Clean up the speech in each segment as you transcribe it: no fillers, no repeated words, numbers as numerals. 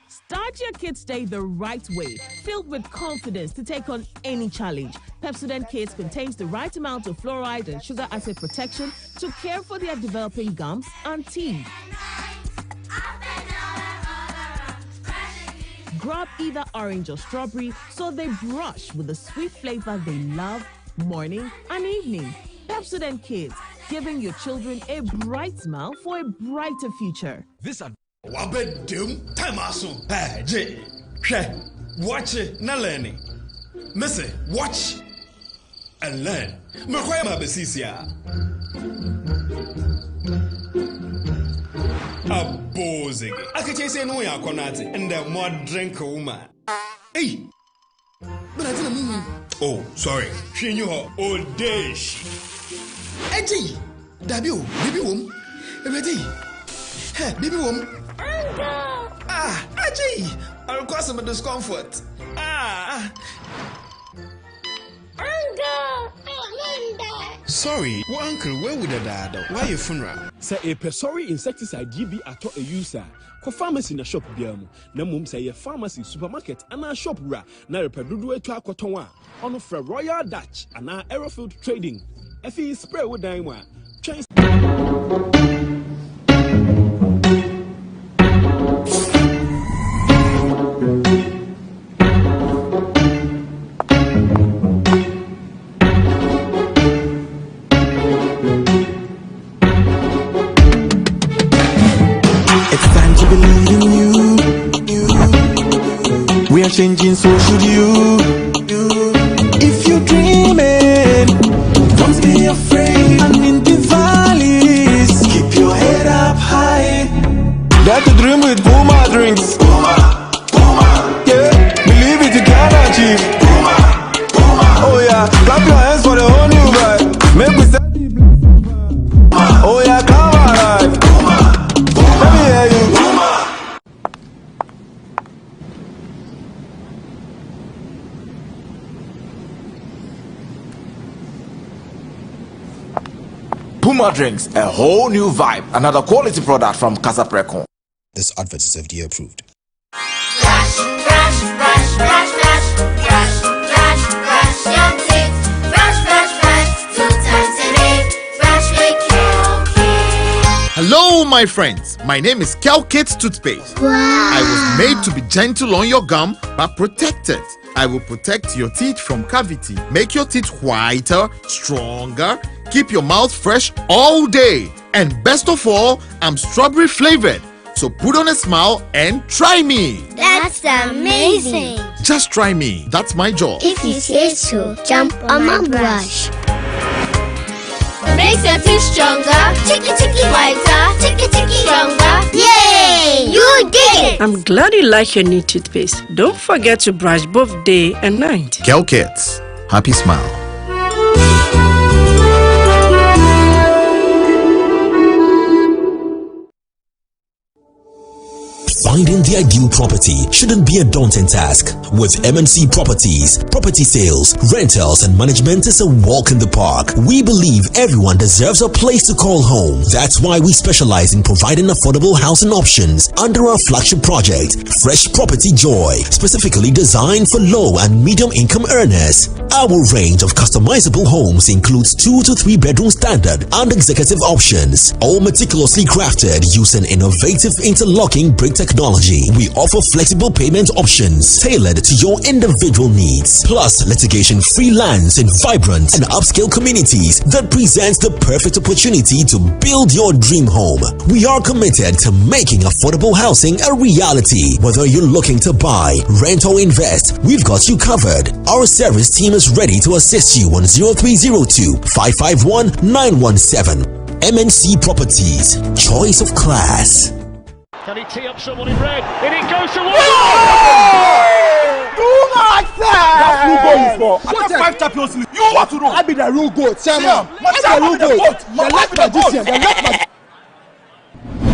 Start your kids' day the right way, filled with confidence to take on any challenge. Pepsodent Kids contains the right amount of fluoride and sugar acid protection to care for their developing gums and teeth. Grab either orange or strawberry so they brush with the sweet flavor they love morning and evening. Pepsodent Kids, giving your children a bright smile for a brighter future. This Wabedum Tamaso. Hey, watch it, na learning. Missy, watch and learn. Makwema besisia. Abozing. I can say no ya konati and the more drink woman. Hey, but I didn't mean. Oh, sorry. She knew her old days. Eddie, Dabio, baby womb. Ready? Hey, baby womb. Aji, I'll cause some discomfort. Sorry, well, uncle, where would the dad? Why your funeral? Say a pessary insecticide GB at a user. Co pharmacy in a shop biamu. Namum say a pharmacy supermarket and a shop ra. Na repedudu to a cotonwa. On for Royal Dutch and our Aerofield Trading. FE spray with Daimwa. Change. We are changing, so should you. If you're dreaming, don't be afraid. And in the valleys, keep your head up high. Dare to dream with Homa drinks. Yeah, believe it, you can achieve. Oh yeah, clap your hands for the whole new vibe. Make we start the blessing. Oh yeah, come alive. Let me hear you. Puma drinks, a whole new vibe. Another quality product from Casa Precon. This advert is FDA approved. Brush, brush, brush, brush, brush, brush, brush, brush your teeth. Brush, brush, brush, 2 times a day. Brush with Kel-Kit. Hello, my friends. My name is Kel-Kit's toothpaste. Wow. I was made to be gentle on your gum, but protected. I will protect your teeth from cavity, make your teeth whiter, stronger, keep your mouth fresh all day. And best of all, I'm strawberry flavored. So put on a smile and try me. That's amazing. Just try me. That's my job. If you say so, jump on my brush. Makes your teeth stronger, chicky chicky whiter, chicky chicky stronger. Yay! You did it! I'm glad you like your new toothpaste. Don't forget to brush both day and night. Kel-Kit's. Happy smile. Finding the ideal property shouldn't be a daunting task. With MNC Properties, property sales, rentals, and management is a walk in the park. We believe everyone deserves a place to call home. That's why we specialize in providing affordable housing options under our flagship project, Fresh Property Joy, specifically designed for low and medium income earners. Our range of customizable homes includes 2 to 3 bedroom standard and executive options, all meticulously crafted using innovative interlocking brick technology. We offer flexible payment options tailored to your individual needs, plus litigation-free lands in vibrant and upscale communities that presents the perfect opportunity to build your dream home. We are committed to making affordable housing a reality. Whether you're looking to buy, rent, or invest, we've got you covered. Our service team is ready to assist you on 0302 551 917. MNC Properties, choice of class. Can he tee up someone in red? And it goes to one. Do not say! That's who goal is for. I got 5 Champions League. You want to know? I be the real goal, Chairman. I be the real goal. The left magician. The left magician.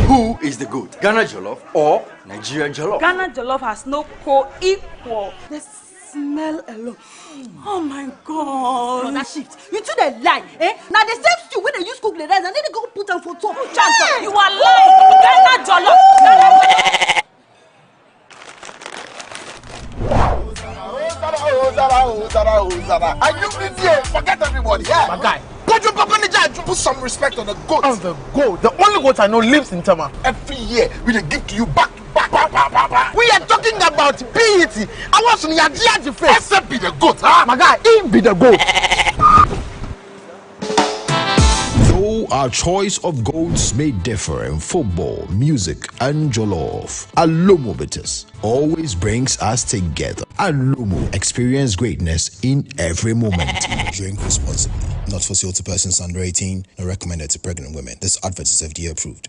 Who is the goat? Ghana Jollof or Nigerian Jollof? Ghana Jollof has no co-equal. The smell alone. Oh my God. That shift. You two they lie, eh? Now the same stew when they use cook the rice and then they go put them for top. You are lying. Ghana Jollof. And you live here, forget everybody. Yeah. My guy. Put some respect on the goat. On the goat. The only goat I know lives in Tama. Every year, we give to you back. We are talking about PET. I want to hear the face. Except be the goat, huh? My guy, he be the goat. Though our choice of goats may differ in football, music, and jollof, Alomo Bitters always brings us together. Alomo, experience greatness in every moment. Drink responsibly. Not for sale to persons under 18, not recommended to pregnant women. This advert is FDA approved.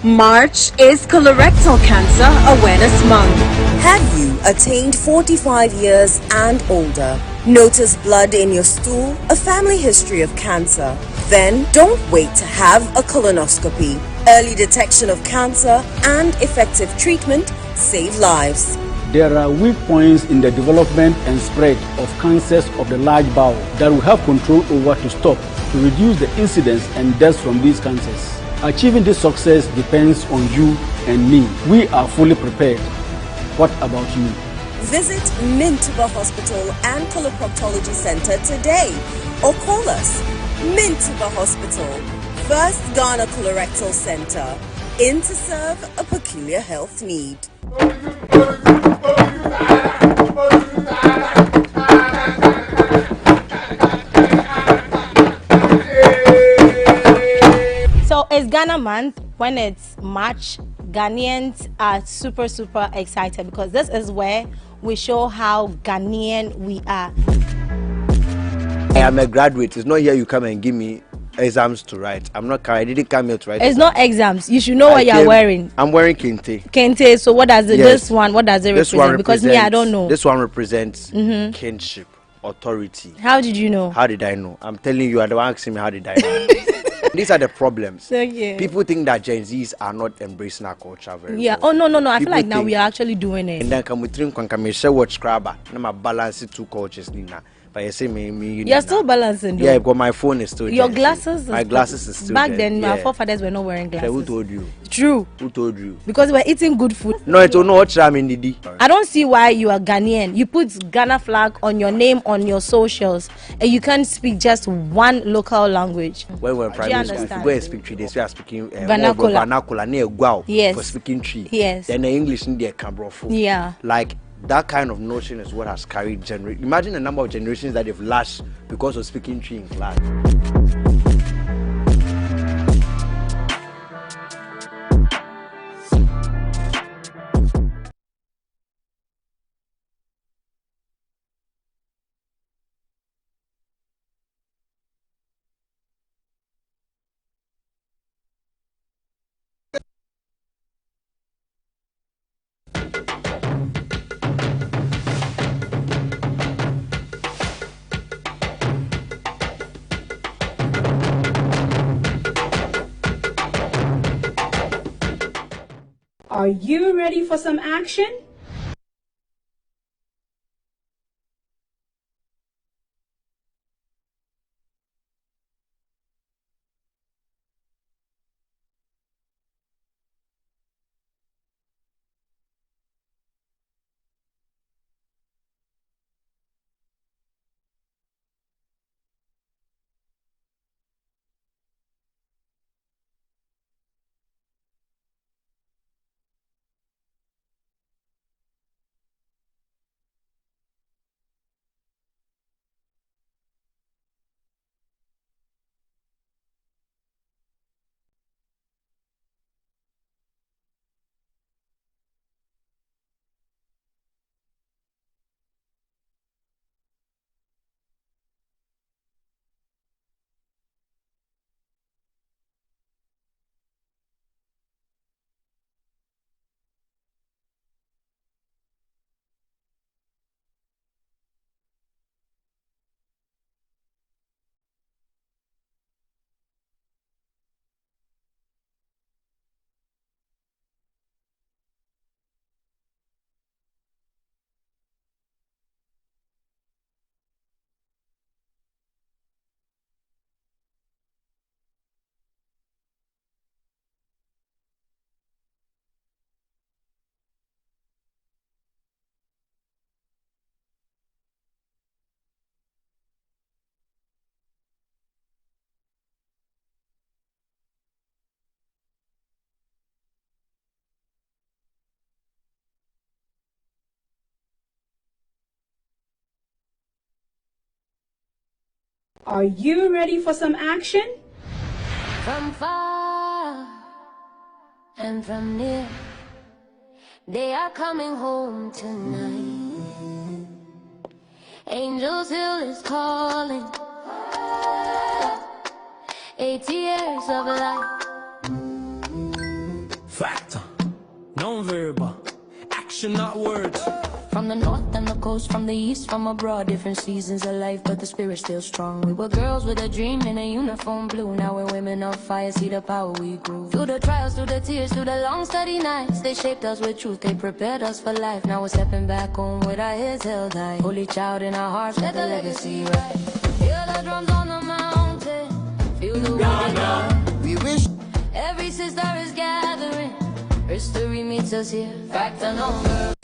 March is Colorectal Cancer Awareness Month. Have you attained 45 years and older? Notice blood in your stool, a family history of cancer? Then don't wait to have a colonoscopy. Early detection of cancer and effective treatment save lives. There are weak points in the development and spread of cancers of the large bowel that we have control over to stop, to reduce the incidence and deaths from these cancers. Achieving this success depends on you and me. We are fully prepared. What about you? Visit Mintuba Hospital and Coloproctology Center today or call us. Mintuba Hospital, First Ghana Colorectal Center, in to serve a peculiar health need. So it's Ghana month. When it's March, Ghanaians are super excited because this is where we show how Ghanaian we are. I am a graduate. It's not here you come and give me exams to write. I didn't come here to write. It's not exams. You should know what you're wearing. I'm wearing kente. Kente. So what does this one? What does it represent? Because me, I don't know. This one represents kinship, authority. How did you know? How did I know? I'm telling you, I don't asking me how did I know. These are the problems. Okay. People think that Gen Zs are not embracing our culture very well. Oh no. I feel like now we are actually doing it. And then come with drink and come share watch scrabber. And I'm balancing two cultures now. But you say me. You're still balancing though. Yeah, because my phone is still your there. Glasses. My glasses is still back there. then. Our forefathers were not wearing glasses. Who told you? True. Who told you? Because we're eating good food. No, it's not what I'm in the. I don't see why you are Ghanaian. You put Ghana flag on your name on your socials, and you can't speak just one local language. When we're in primary school, if you go and speak 3 days, we are speaking vernacular. Near Guao. Yes. For speaking 3. Yes. Then the English in there can bro. Yeah. Like. That kind of notion is what has carried generation. Imagine the number of generations that they've lost because of speaking tree in class. Are you ready for some action? Are you ready for some action? From far and from near, they are coming home tonight. Angels Hill is calling. 80 years of life. Fact, non-verbal, action not words. From the north and the coast, from the east, from abroad, different seasons of life, but the spirit's still strong. We were girls with a dream in a uniform blue. Now we're women of fire, see the power we grew. Through the trials, through the tears, through the long study nights, they shaped us with truth, they prepared us for life. Now we're stepping back home with our heads held high. Holy child in our hearts, let the legacy right. Feel the drums on the mountain, feel the wind. We wish every sister is gathering. History meets us here, fact and number.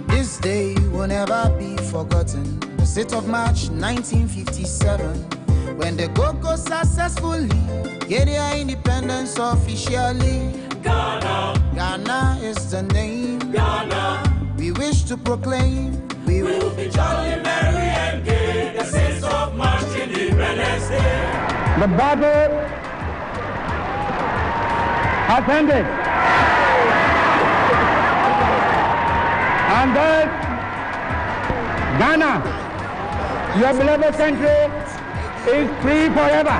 This day will never be forgotten. The 6th of March 1957, when the Go-Go successfully get their independence officially. Ghana is the name. Ghana. We wish to proclaim. We will be jolly, merry and gay. The 6th of March, Independence Day. The battle has ended. And thus, Ghana, your beloved country, is free forever.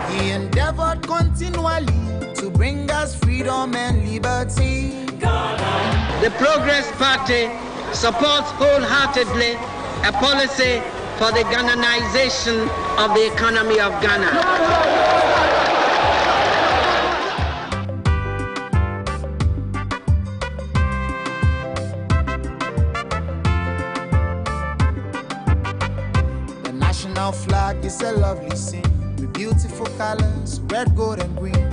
He endeavored continually to bring us freedom and liberty. The Progress Party supports wholeheartedly a policy for the Ghananization of the economy of Ghana. The national flag is a lovely scene with beautiful colors, red, gold, and green.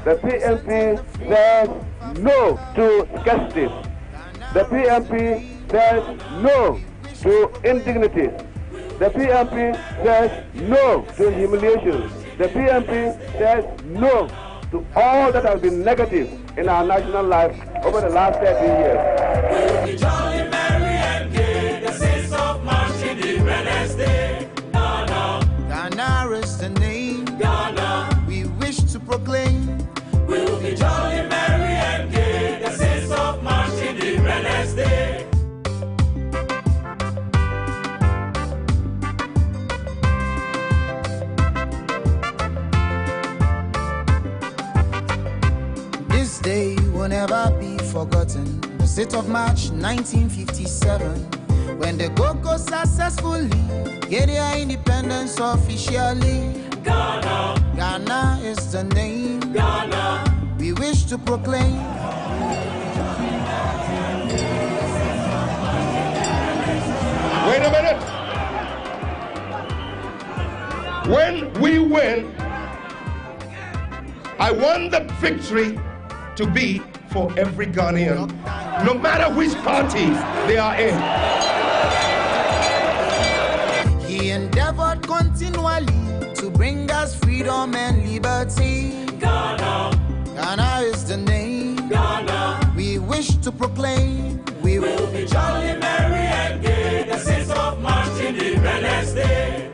The PNP says no to scarcity. The PNP says no to indignities. The PNP says no to humiliation. The PNP says no to all that has been negative in our national life over the last 30 years. We'll be jolly, merry and gay. The 6th of March, Independence Day. Ghana. Ghana is the name. Ghana. We wish to proclaim. We'll be jolly, merry and gay. The 6th of March, Independence Day. This day will never be forgotten. The 6th of March 1957, when the Go-Go successfully get their independence officially. Ghana. Ghana is the name. Ghana. We wish to proclaim. Wait a minute. When we win, I want the victory to be for every Ghanaian, no matter which party they are in. He endeavored continually to bring us freedom and liberty. Ghana. Ghana is the name. Ghana. We wish to proclaim. We will be jolly, merry and gay. The 6th of March, Independence Day.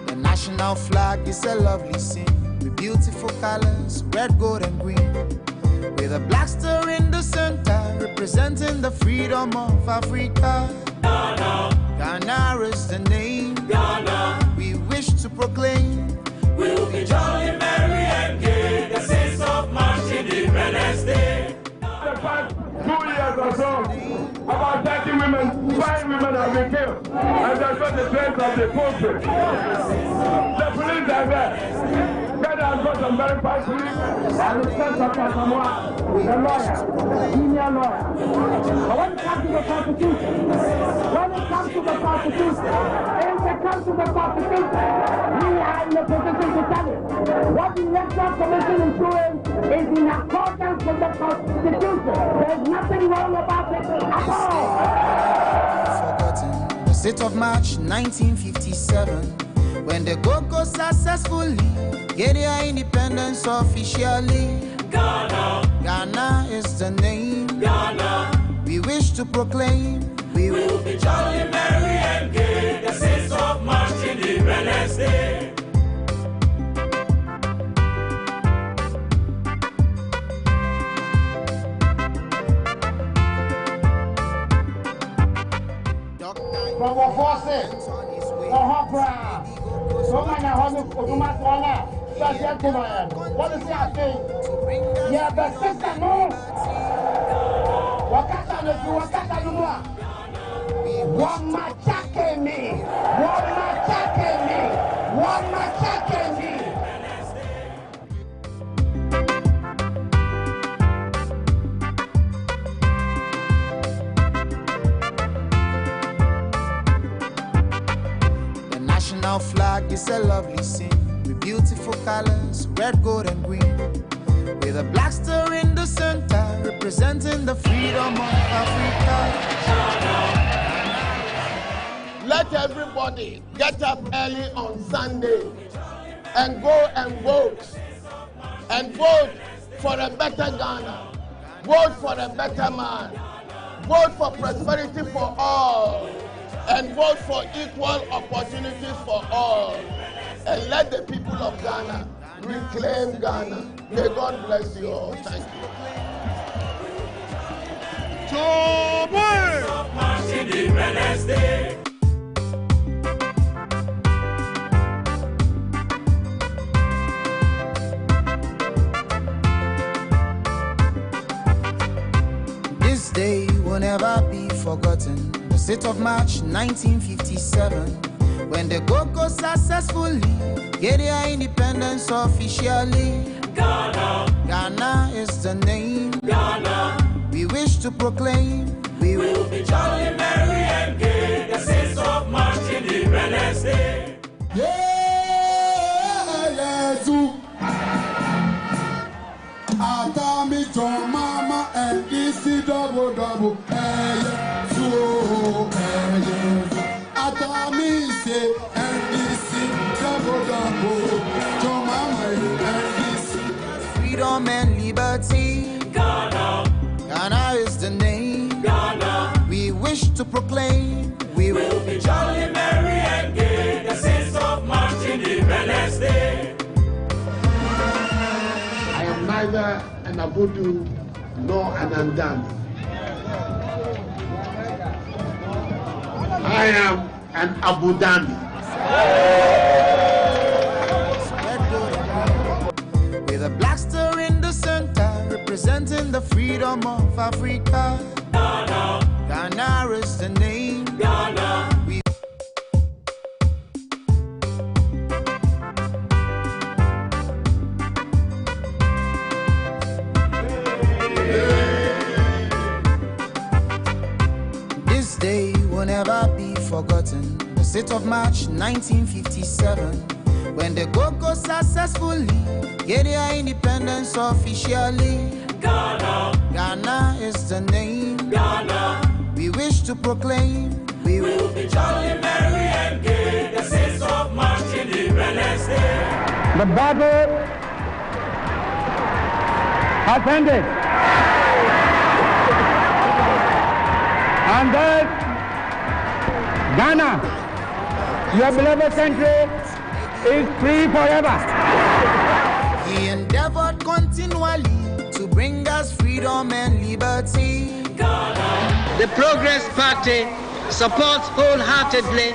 The national flag is a lovely scene with beautiful colors, red, gold, and green. With a black star in the center, representing the freedom of Africa. Ghana. Ghana is the name. Ghana. We wish to proclaim. We'll be jolly, merry and gay. The 6th of March, Independence Day. The past 2 years or so, about 30 women, 5 women have been killed. And that's what the trace of the poultry. The police are there. God has got some very bad police. And the sense of Samoa, the lawyer, senior lawyer. But when it comes to the Constitution, in the Constitution, we are in a position to tell it. What the Electoral Commission is doing is in accordance with the Constitution. There's nothing wrong about it at all. Forgotten the 6th of March 1957, when the Go-Go successfully get their independence officially. Ghana is the name. Ghana, we wish to proclaim. We will be jolly, merry, and gay. The 6th of March, Independence Day. From our forces, Ohopra, Romana Hono, Odumatwana, Sergeant Command. What is that thing? Yeah, but sister, no. Wakata no, Wakata no more. Wamachake me, Wamachake me, Wamachake me. Our flag is a lovely scene with beautiful colors, red, gold, and green, with a black star in the center representing the freedom of Africa. Let everybody get up early on Sunday and go and vote for a better Ghana, vote for a better man, vote for prosperity for all, and vote for equal opportunities for all. And let the people of Ghana reclaim Ghana. May God bless you all. Thank you. This day will never be forgotten. The 6th of March 1957, when the Go-Go successfully get their independence officially. Ghana is the name. Ghana, we wish to proclaim. We will be jolly, merry, and gay. The 6th of March, Independence Day. Atami to mama and this double. Atami say and this double. To mama and this. Freedom and liberty. Ghana is the name. Ghana, we wish to proclaim. We will be jolly, merry, and gay. The 6th of March, Independence Day. I am neither an Abudu nor an Andami. I am an Abu Dhabi. With a black star in the center, representing the freedom of Africa. Ghana is the name. Ghana, we This day will never be forgotten. The 6th of March 1957, when the Go-Go successfully get their independence officially. Ghana is the name. Ghana, we wish to proclaim. We will be jolly, merry, and gay. The 6th of March, Independence Day. The battle has ended. And that Ghana, your beloved country, is free forever. He endeavored continually to bring us freedom and liberty. The Progress Party supports wholeheartedly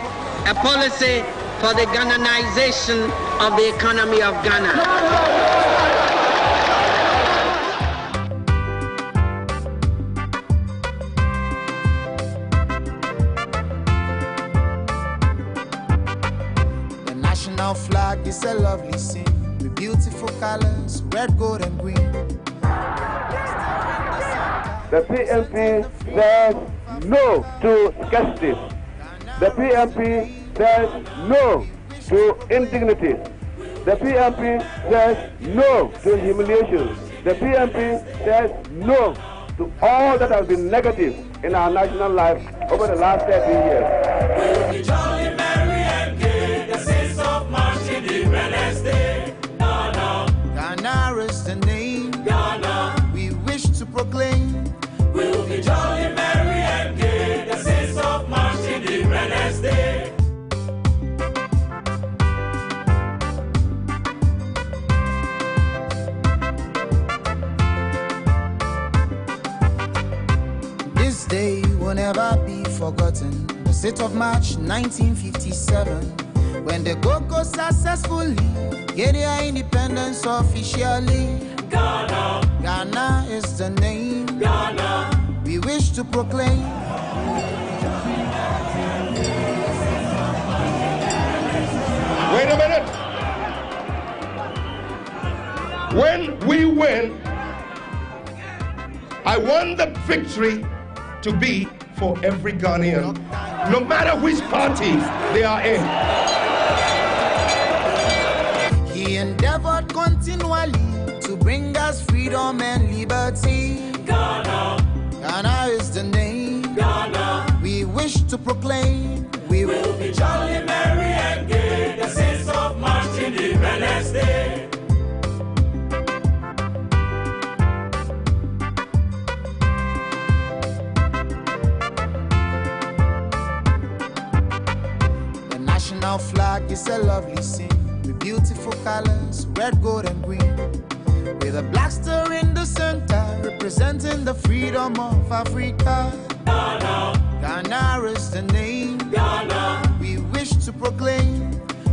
a policy for the Ghananization of the economy of Ghana. Our flag is a lovely scene with beautiful colors, red, gold, and green. The PNP says no to scarcity. The PNP says no to indignities. The PNP says no to humiliation. The PNP says no to all that has been negative in our national life over the last 30 years. We'll be jolly, merry and gay, the sense of March Independence Day. Ghana, Ghana is the name. Ghana, we wish to proclaim. We'll be jolly, merry and gay, the sense of March Independence Day. This day will never be forgotten. The 6th of March 1957, when the Go-Go successfully get their independence officially. Ghana, Ghana is the name. Ghana, we wish to proclaim. Wait a minute. When we win, I want the victory to be for every Ghanaian, no matter which party they are in. He endeavored continually to bring us freedom and liberty. Ghana, Ghana is the name. Ghana, we wish to proclaim. We will be jolly, merry and gay, the sense of March Independence Day. Our flag is a lovely scene with beautiful colors, red, gold, and green. With a black star in the center, representing the freedom of Africa. Ghana, Ghana is the name. Ghana, we wish to proclaim.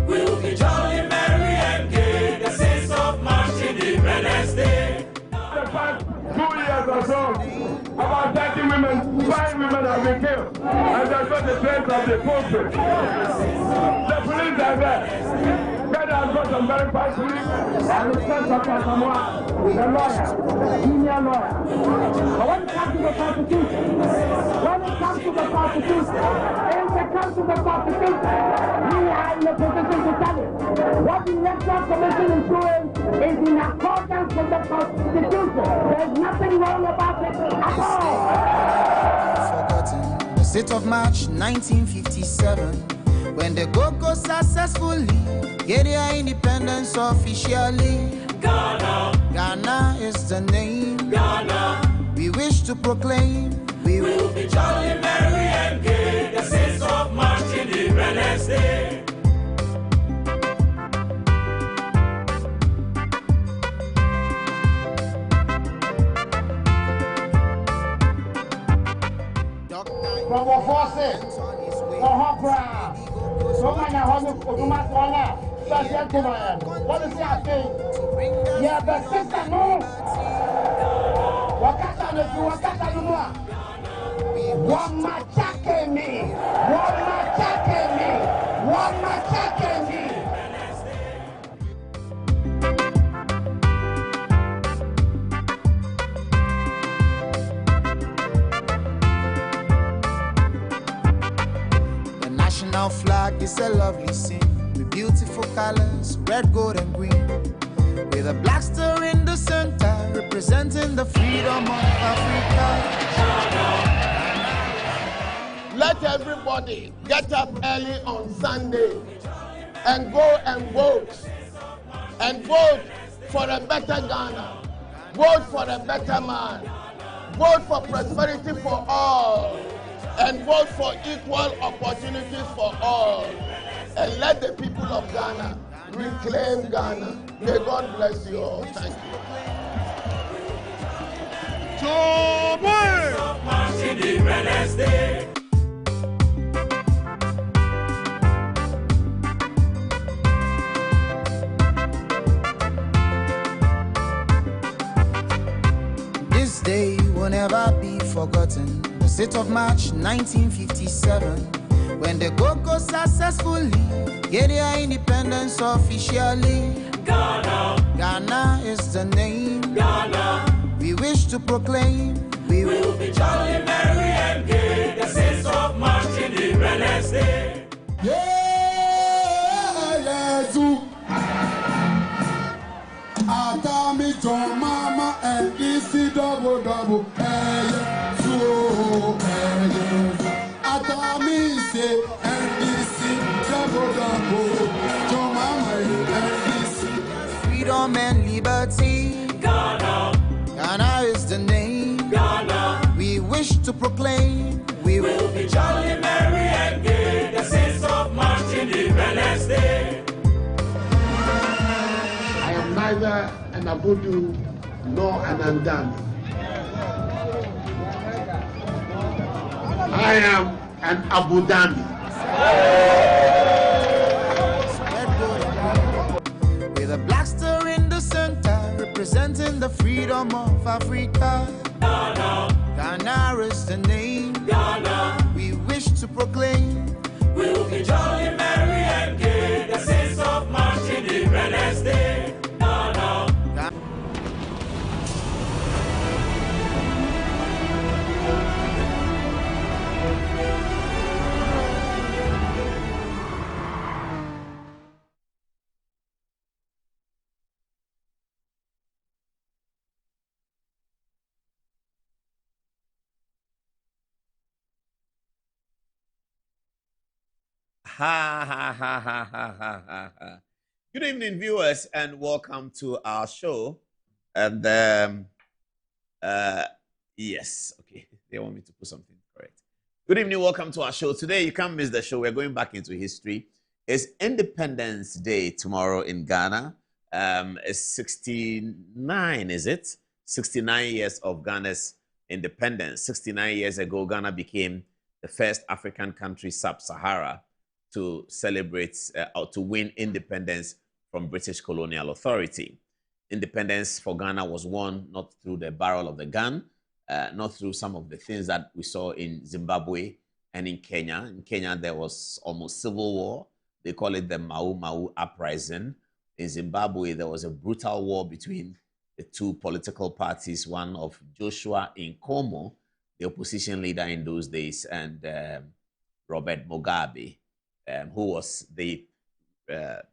We'll be jolly, merry and gay, the sense of March Independence Day. The past 2 years or so, about 30 women, 5 women have been killed, and that's not the place of the pulpit. The police are there. God has got some very fast police, and the first of Samoa, the lawyer, the senior lawyer. But when it comes to the Constitution, in the Constitution, we are in a position to tell it. What the Electoral Commission is doing is in accordance with the Constitution. There's nothing wrong about it at all. Forgotten. The 6th of March 1957, when the Go-Go successfully get their independence officially. Ghana, Ghana is the name. Ghana, we wish to proclaim. We will be jolly, merry and gay, the sense of March Independence Day. Yeah, but sister, no. The national flag is a lovely scene with beautiful colors, red, gold, and green. With a black star in the center, representing the freedom of Africa. Let everybody get up early on Sunday and go and vote. And vote for a better Ghana. Vote for a better man. Vote for prosperity for all. And vote for equal opportunities for all. And let the people of Ghana reclaim Ghana. May God bless you all. Thank you. Independence Day. This day will never be forgotten. The 6th of March 1957, when the Go-Go successfully get their independence officially. Ghana, Ghana is the name. Ghana, we wish to proclaim. We will be jolly, merry and gay, the sense of March Independence Day. Yeah, Atami John Mama NDC double double, so Atomi say NDC double double, to mama NDC. Freedom and liberty. Ghana is the name. Ghana. We wish to proclaim. We will be jolly, merry, and gay. The 6th of March, Independence Day. I am neither an Abudu nor an Andami. I am an Abu Dhabi. With a black star in the center, representing the freedom of Africa. Ghana. Ghana is the name. Ghana. We wish to proclaim. We will be jolly, merry, and gay. The 6th of March, Independence Day. Ghana. Ha ha ha ha ha ha ha ha. Good evening, viewers, and welcome to our show. And yes, okay, they want me to put something correct. Good evening, welcome to our show. Today, you can't miss the show. We're going back into history. It's Independence Day tomorrow in Ghana. It's 69, is it? 69 years of Ghana's independence. 69 years ago, Ghana became the first African country, sub-Sahara, to celebrate or to win independence from British colonial authority. Independence for Ghana was won not through the barrel of the gun, not through some of the things that we saw in Zimbabwe and in Kenya. In Kenya, there was almost civil war. They call it the Mau Mau uprising. In Zimbabwe, there was a brutal war between the two political parties, one of Joshua Nkomo, the opposition leader in those days, and Robert Mugabe, who was the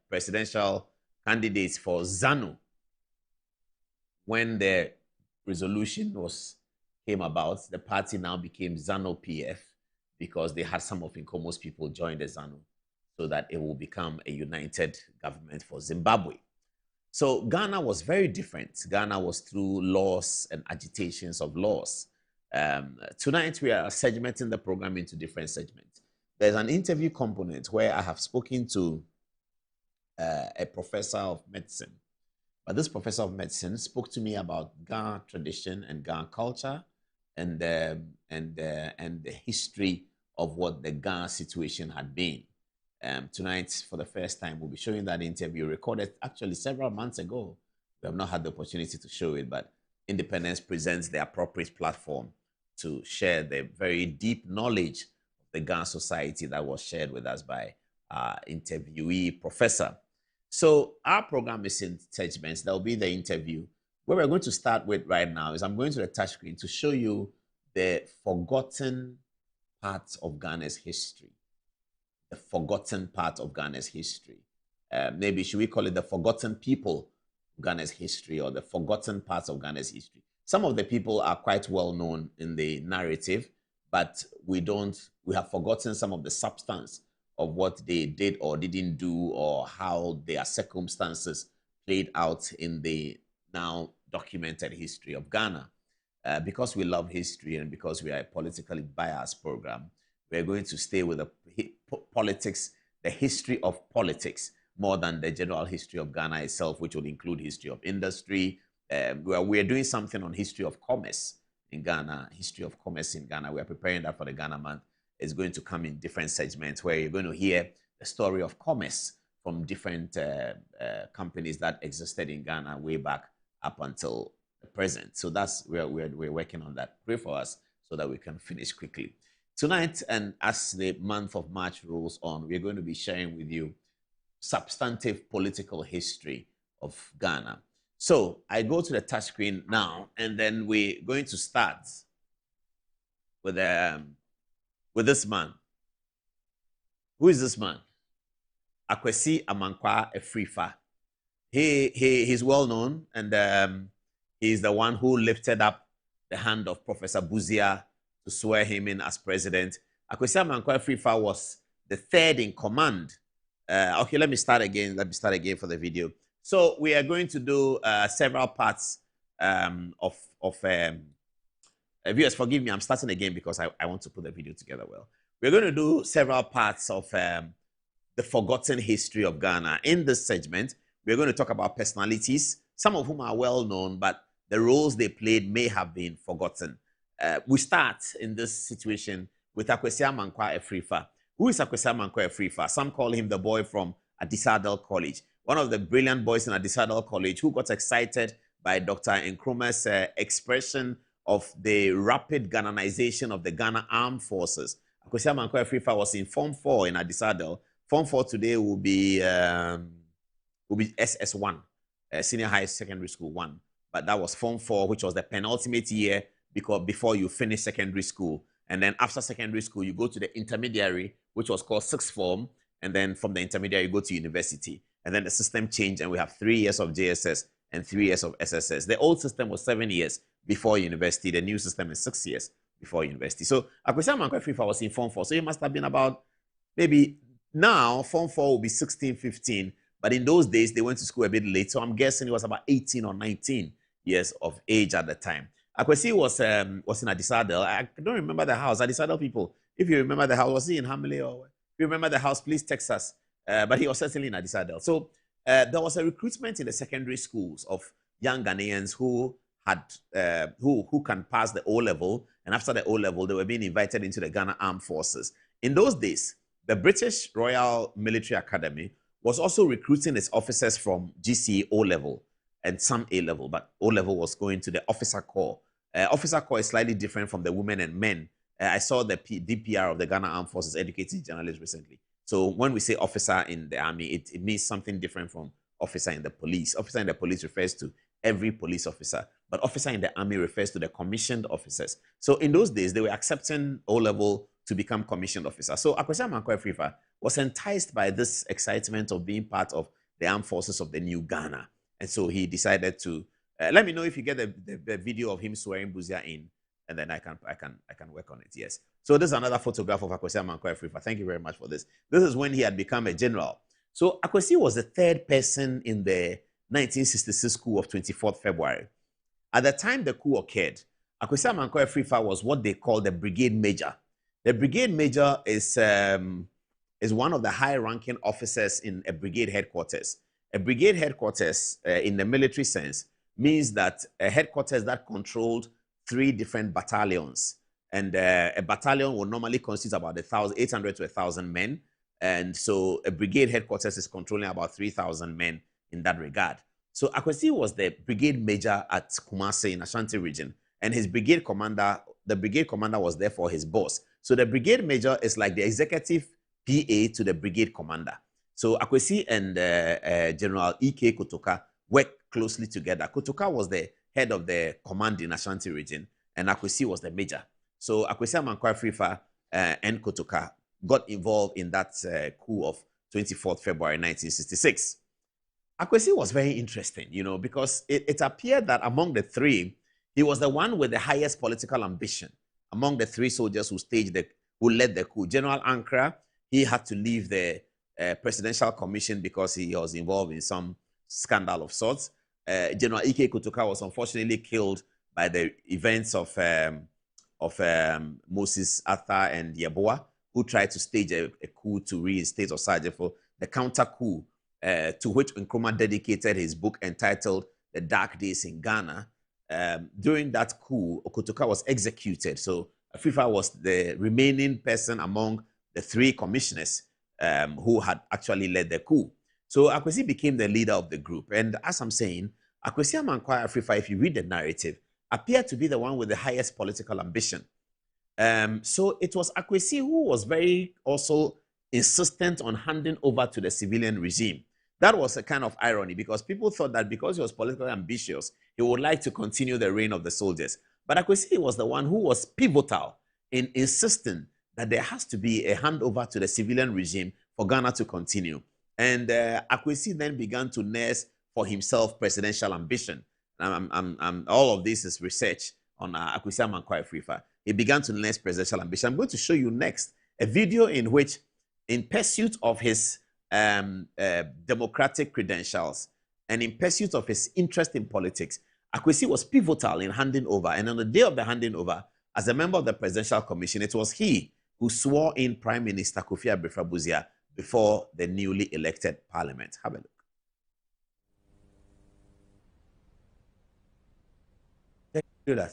presidential candidate for ZANU. When the resolution came about, the party now became ZANU-PF because they had some of Nkomo's people join the ZANU so that it will become a united government for Zimbabwe. So Ghana was very different. Ghana was through laws and agitations of laws. Tonight, we are segmenting the program into different segments. There's an interview component where I have spoken to a professor of medicine. But this professor of medicine spoke to me about Ghana tradition and Ghana culture and the history of what the Ghana situation had been. Tonight, for the first time, we'll be showing that interview recorded actually several months ago. We have not had the opportunity to show it, but Independence presents the appropriate platform to share the very deep knowledge of the Ghana society that was shared with us by our interviewee professor. So our program is in segments. There will be the interview. Where we're going to start with right now is I'm going to the touch screen to show you the forgotten parts of Ghana's history. The forgotten part of Ghana's history. Maybe should we call it the forgotten people of Ghana's history or the forgotten parts of Ghana's history? Some of the people are quite well known in the narrative, but we have forgotten some of the substance of what they did or didn't do or how their circumstances played out in the now documented history of Ghana. Because we love history and because we are a politically biased program, we're going to stay with the politics, the history of politics, more than the general history of Ghana itself, which will include history of industry. We're doing something on history of commerce in Ghana, history of commerce in Ghana. We're preparing that for the Ghana month. It's going to come in different segments where you're going to hear the story of commerce from different companies that existed in Ghana way back up until the present. So that's where we're working on that. Pray for us so that we can finish quickly. Tonight, and as the month of March rolls on, we're going to be sharing with you substantive political history of Ghana. So I go to the touch screen now, and then we're going to start with this man. Who is this man? Akwasi Afrifa. He's well known, and he is the one who lifted up the hand of Professor Buzia to swear him in as president. Akwasi Amankwah Afrifa was the third in command. Okay, let me start again. Let me start again for the video. So we are going to do several parts viewers, forgive me, I'm starting again because I want to put the video together well. We're going to do several parts of the forgotten history of Ghana. In this segment, we're going to talk about personalities, some of whom are well known, but the roles they played may have been forgotten. We start in this situation with Akwasi Amankwah Afrifa. Who is Akwasi Amankwah Afrifa? Some call him the boy from Adisadel College, one of the brilliant boys in Adisadel College who got excited by Dr. Nkrumah's expression of the rapid Ghananization of the Ghana Armed Forces. Akwasi Amankwah Afrifa was in Form 4 in Adisadel. Form 4 today will be SS1, Senior High Secondary School 1. But that was Form 4, which was the penultimate year before you finish secondary school. And then after secondary school, you go to the intermediary, which was called Sixth Form. And then from the intermediary, you go to university. And then the system changed, and we have 3 years of JSS and 3 years of SSS. The old system was 7 years before university. The new system is 6 years before university. So Akwasi Amankwah Afrifa was in Form 4. So he must have been about, maybe now, Form 4 will be 16, 15. But in those days, they went to school a bit late. So I'm guessing he was about 18 or 19 years of age at the time. Akwasi was in Adisadel. I don't remember the house. Adisadel people, if you remember the house, was he in Hamley? Or if you remember the house, please text us. But he was certainly in Adisadel. So there was a recruitment in the secondary schools of young Ghanaians who had who can pass the O-level, and after the O-level, they were being invited into the Ghana Armed Forces. In those days, the British Royal Military Academy was also recruiting its officers from GCE O-level and some A-level, but O-level was going to the officer corps. Officer corps is slightly different from the women and men. I saw the DPR of the Ghana Armed Forces educating journalists recently. So when we say officer in the army, it means something different from officer in the police. Officer in the police refers to every police officer, but officer in the army refers to the commissioned officers. So in those days, they were accepting O-level to become commissioned officer. So Akwasi Amankwah Afrifa was enticed by this excitement of being part of the armed forces of the new Ghana. And so he decided to, let me know if you get the video of him swearing Buzia in, and then I can work on it. Yes. So this is another photograph of Akwasi Amankwah Afrifa. Thank you very much for this. This is when he had become a general. So Akwasi was the third person in the 1966 coup of 24th February. At the time the coup occurred, Akwasi Amankwah Afrifa was what they call the brigade major. The brigade major is one of the high-ranking officers in a brigade headquarters. A brigade headquarters, in the military sense, means that a headquarters that controlled 3 different battalions. And a battalion will normally consist of about 800 to 1,000 men. And so a brigade headquarters is controlling about 3,000 men in that regard. So Akwasi was the brigade major at Kumasi in Ashanti region. And his brigade commander, the brigade commander was therefore his boss. So the brigade major is like the executive PA to the brigade commander. So Akwasi and General E.K. Kotoka worked closely together. Kotoka was the head of the command in Ashanti region, and Akwasi was the major. So Akwasi Amankwah Afrifa and Kotoka got involved in that coup of 24th February 1966. Akwasi was very interesting, because it appeared that among the 3, he was the one with the highest political ambition. Among the 3 soldiers who led the coup, General Ankara, he had to leave the presidential commission because he was involved in some scandal of sorts. General E.K. Kotoka was unfortunately killed by the events of Moses Arthur and Yeboah, who tried to stage a coup to reinstate Osagyefo, the counter coup to which Nkrumah dedicated his book entitled The Dark Days in Ghana. During that coup, Kotoka was executed. So Afrifa was the remaining person among the 3 commissioners who had actually led the coup. So Akwasi became the leader of the group. And as I'm saying, Akwasi Amankwah Afrifa, if you read the narrative, appeared to be the one with the highest political ambition. So it was Akwasi who was very also insistent on handing over to the civilian regime. That was a kind of irony because people thought that because he was politically ambitious, he would like to continue the reign of the soldiers. But Akwasi was the one who was pivotal in insisting that there has to be a handover to the civilian regime for Ghana to continue. And Akwasi then began to nurse for himself presidential ambition. All of this is research on Akwasi Amankwa Afrifa. He began to nest presidential ambition. I'm going to show you next a video in which, in pursuit of his democratic credentials and in pursuit of his interest in politics, Akwasi was pivotal in handing over. And on the day of the handing over, as a member of the Presidential Commission, it was he who swore in Prime Minister Kofi Abrifra-Busia before the newly elected parliament. Have a look. Do that.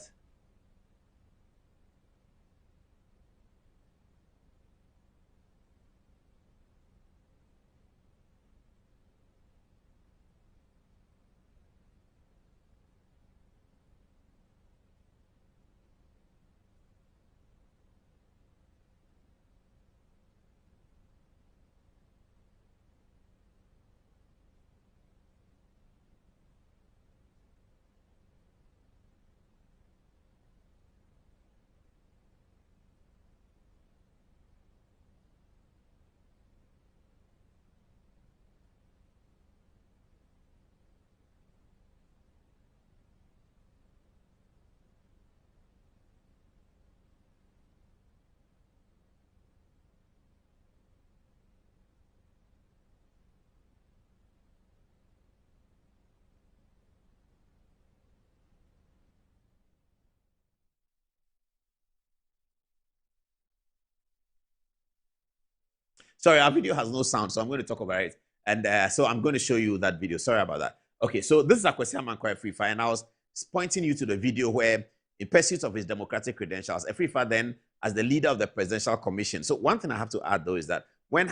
Sorry, our video has no sound, so I'm going to talk about it. And so I'm going to show you that video. Sorry about that. Okay, so this is Akwasi Amankwa Afrifa, and I was pointing you to the video where, in pursuit of his democratic credentials, Afrifa then, as the leader of the Presidential Commission. So one thing I have to add, though, is that when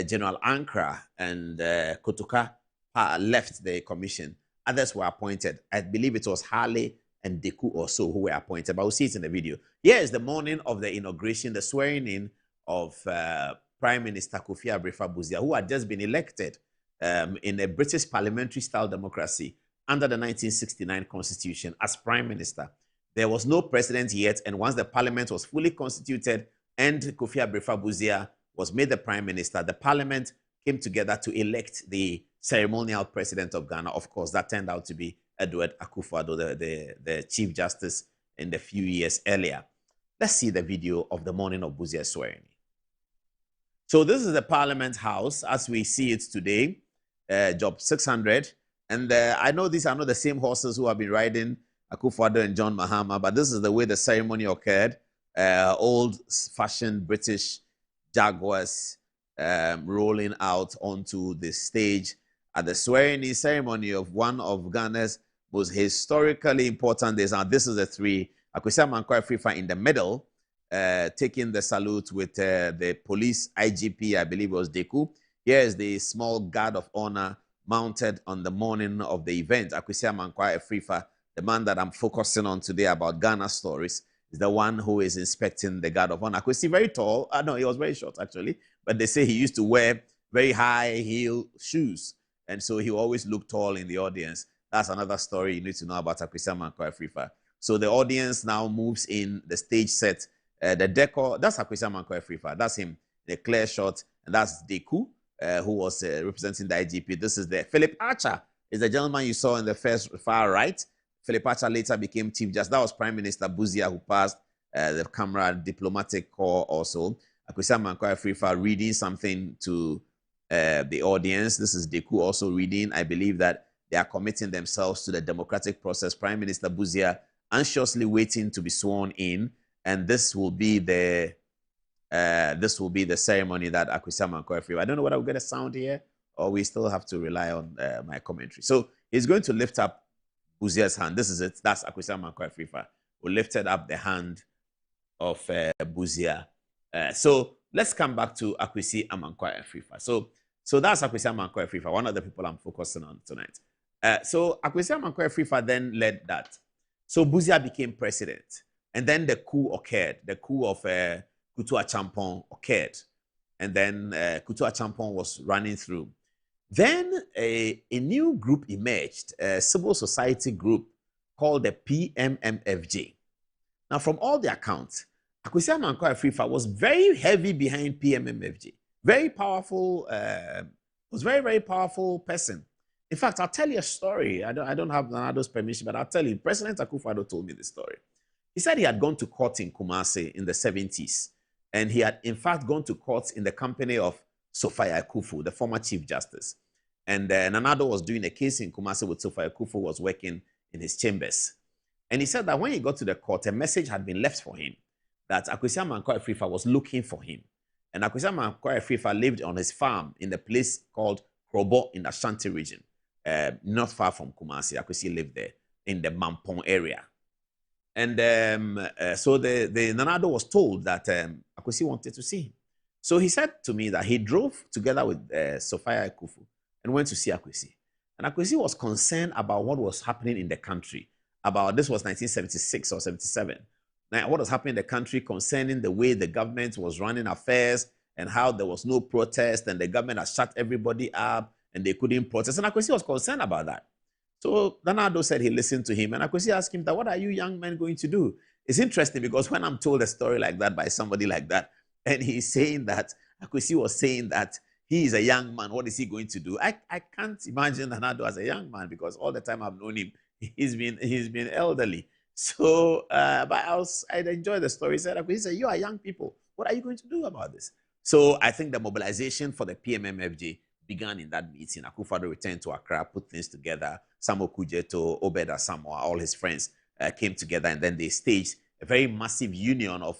General Ankara and Kotoka left the commission, others were appointed. I believe it was Harley and Deku or so who were appointed, but we'll see it in the video. Here is the morning of the inauguration, the swearing in of Prime Minister Kofi Abrifra-Busia, who had just been elected in a British parliamentary-style democracy under the 1969 Constitution as Prime Minister. There was no president yet, and once the parliament was fully constituted and Kofi Abrifra-Busia was made the Prime Minister, the parliament came together to elect the ceremonial president of Ghana. Of course, that turned out to be Edward Akufo-Addo, the Chief Justice in the few years earlier. Let's see the video of the morning of Busia's swearing. So this is the Parliament House as we see it today, job 600. And I know these are not the same horses who have been riding Akufo-Addo and John Mahama, but this is the way the ceremony occurred. Old-fashioned British Jaguars rolling out onto the stage at the swearing-in ceremony of one of Ghana's most historically important days. Now, this is the three. Akwasi Amankwa Afrifa in the middle, taking the salute with the police IGP, I believe it was Deku. Here is the small guard of honor mounted on the morning of the event. Akwasi Amankwa Afrifa, the man that I'm focusing on today about Ghana stories, is the one who is inspecting the guard of honor. Akwasi, very tall. No, he was very short, actually. But they say he used to wear very high heel shoes. And so he always looked tall in the audience. That's another story you need to know about Akwasi Amankwa Afrifa. So the audience now moves in, the stage set, the decor. That's Akwasi Amankwa Afrifa. That's him, the clear shot. And that's Deku, who was representing the IGP. This is the Philip Archer, is the gentleman you saw in the first far right. Philip Archer later became Chief Justice. That was Prime Minister Busia, who passed the camera diplomatic corps also. Akwasi Amankwa Afrifa reading something to the audience. This is Deku also reading. I believe that they are committing themselves to the democratic process. Prime Minister Busia anxiously waiting to be sworn in, and this will be the ceremony that Akwasi Amankwa Afrifa. I don't know whether we'll get a sound here or we still have to rely on my commentary. So he's going to lift up Busia's hand. This is it. That's Akwasi Amankwa Afrifa, who lifted up the hand of Busia. So let's come back to Akwasi Amankwa Afrifa. So that's Akwasi Amankwa Afrifa, one of the people I'm focusing on tonight. So Akwasi Amankwa Afrifa then led that. So Busia became president. And then the coup occurred. The coup of Kutu Achampong occurred. And then Kutu Achampong was running through. Then a new group emerged, a civil society group called the PMMFJ. Now, from all the accounts, Akwasi Amankwa Afrifa was very heavy behind PMMFJ. Very powerful, was very, very powerful person. In fact, I'll tell you a story. I don't have Nanado's permission, but I'll tell you. President Akufo-Addo told me this story. He said he had gone to court in Kumasi in the 70s. And he had, in fact, gone to court in the company of Sophia Akufu, the former Chief Justice. And Nanado was doing a case in Kumasi with Sophia Akufu, was working in his chambers. And he said that when he got to the court, a message had been left for him that Akwasi Amankwah Afrifa was looking for him. And Akwasi Amankwah Afrifa lived on his farm in the place called Krobo in the Ashanti region, not far from Kumasi. Akwasi lived there in the Mampong area. And so the Nanado was told that Akwasi wanted to see him. So he said to me that he drove together with Sophia Akufu and went to see Akwasi. And Akwasi was concerned about what was happening in the country. This was 1976 or 77. Now, what was happening in the country concerning the way the government was running affairs and how there was no protest and the government had shut everybody up and they couldn't protest. And Akwasi was concerned about that. So Nanado said he listened to him, and Akwasi asked him that, what are you young men going to do? It's interesting because when I'm told a story like that by somebody like that, and he's saying that, Akwasi was saying that he is a young man, what is he going to do? I can't imagine Nanado as a young man because all the time I've known him, he's been elderly. So, but I enjoyed the story. He said, Akwasi said, you are young people. What are you going to do about this? So I think the mobilization for the PMMFJ began in that meeting. Akufo-Addo returned to Accra, put things together. Samuel Kujeto, Obed Asamoah, all his friends came together, and then they staged a very massive union of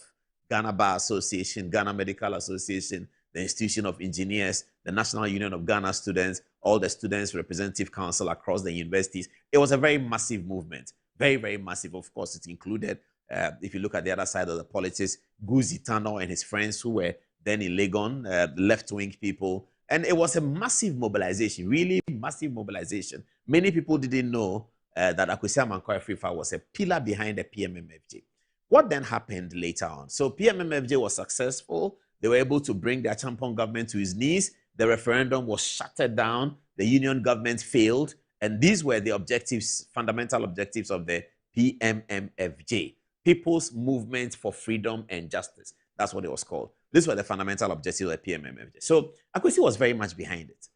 Ghana Bar Association, Ghana Medical Association, the Institution of Engineers, the National Union of Ghana Students, all the Students Representative Council across the universities. It was a very massive movement, very, very massive. Of course, it included, if you look at the other side of the politics, Guzi Tano and his friends who were then in Legon, left-wing people. And it was a massive mobilization, really massive mobilization. Many people didn't know that Akwasi Amankwah Afrifa was a pillar behind the PMMFJ. What then happened later on? So PMMFJ was successful. They were able to bring the Achampong government to his knees. The referendum was shut down. The union government failed. And these were the objectives, fundamental objectives of the PMMFJ, People's Movement for Freedom and Justice. That's what it was called. These were the fundamental objectives of the PMMFJ. So Akwasi was very much behind it.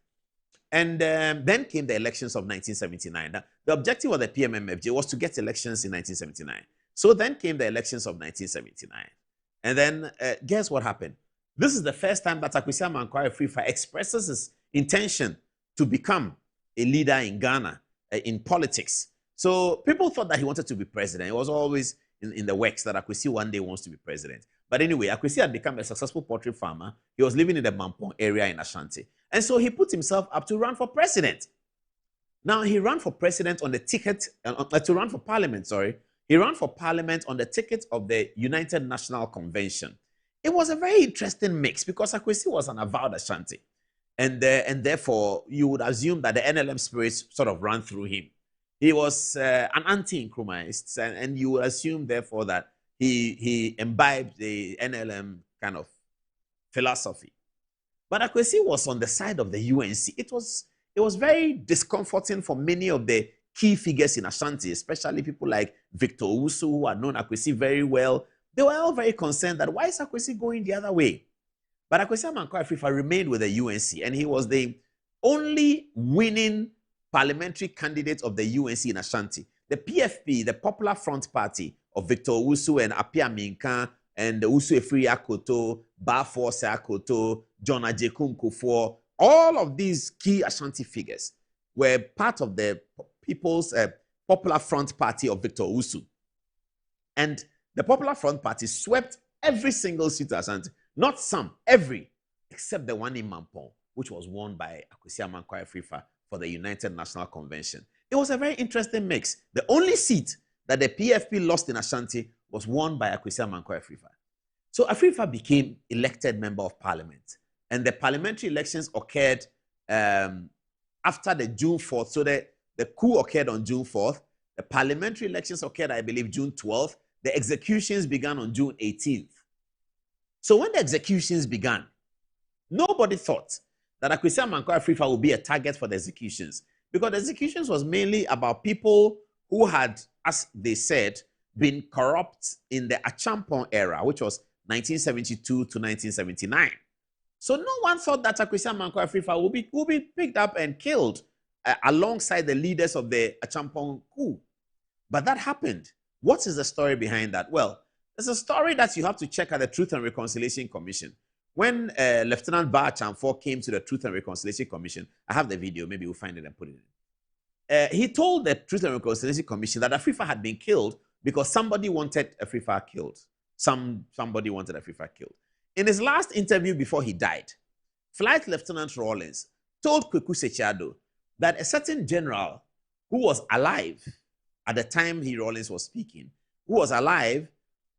And then came the elections of 1979. Now, the objective of the PMMFJ was to get elections in 1979. So then came the elections of 1979. And then guess what happened? This is the first time that Akwasi Amankwah Afrifa expresses his intention to become a leader in Ghana, in politics. So people thought that he wanted to be president. It was always in the works that Akwasi one day wants to be president. But anyway, Akwasi had become a successful poultry farmer. He was living in the Mampong area in Ashanti. And so he put himself up to run for president. Now, he ran for president on the ticket, to run for parliament, sorry. He ran for parliament on the ticket of the United National Convention. It was a very interesting mix because Akwasi was an avowed Ashanti. And therefore, you would assume that the NLM spirits sort of ran through him. He was an anti-Nkrumahist, and you would assume, therefore, that he imbibed the NLM kind of philosophy. But Akwasi was on the side of the UNC. It was very discomforting for many of the key figures in Ashanti, especially people like Victor Owusu, who had known Akwasi very well. They were all very concerned that why is Akwasi going the other way? But Akwasi Amankwah Afrifa remained with the UNC, and he was the only winning parliamentary candidate of the UNC in Ashanti. The PFP, the Popular Front Party of Victor Owusu and Apia Minkan and Owusu Efiri Akoto, Baforce Akoto, John Ajekun Kufuor, all of these key Ashanti figures were part of the People's Popular Front Party of Victor Owusu. And the Popular Front Party swept every single seat in Ashanti. Not some, every, except the one in Mampong, which was won by Akwasi Amankwah Afrifa for the United National Convention. It was a very interesting mix. The only seat that the PFP lost in Ashanti was won by Akwasi Amankwah Afrifa. So Afrifa became elected member of parliament. And the parliamentary elections occurred after the June 4th. So the coup occurred on June 4th. The parliamentary elections occurred, I believe, June 12th. The executions began on June 18th. So when the executions began, nobody thought that Akwasi Amankwah Afrifa would be a target for the executions, because the executions was mainly about people who had, as they said, been corrupt in the Achampong era, which was 1972 to 1979. So no one thought that Akwasi Amankwah Afrifa would be picked up and killed alongside the leaders of the Achampong coup. But that happened. What is the story behind that? Well, there's a story that you have to check at the Truth and Reconciliation Commission. When Lieutenant Ba Chamfor came to the Truth and Reconciliation Commission, I have the video, maybe we'll find it and put it in. He told the Truth and Reconciliation Commission that Afrifa had been killed because somebody wanted Afrifa killed. Somebody wanted Afrifa killed. In his last interview before he died, Flight Lieutenant Rawlins told Kweku Sechiado that a certain general who was alive at the time Rawlins was speaking, who was alive,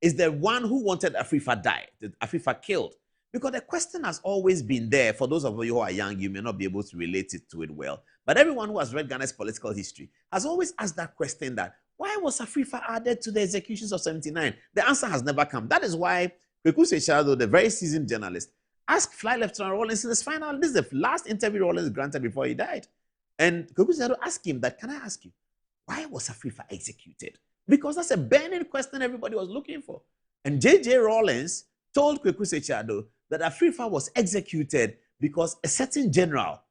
is the one who wanted Afrifa died, Afrifa killed. Because the question has always been there. For those of you who are young, you may not be able to relate it to it well. But everyone who has read Ghana's political history has always asked that question, that why was Afrifa added to the executions of 79? The answer has never come. That is why Kweku Sechiado, the very seasoned journalist, asked Flight Lieutenant Rawlins in his final, this is the last interview Rawlins granted before he died. And Kweku Sechiado asked him that, can I ask you, why was Afrifa executed? Because that's a burning question everybody was looking for. And J.J. Rawlins told Kweku Sechiado that Afrifa was executed because a certain general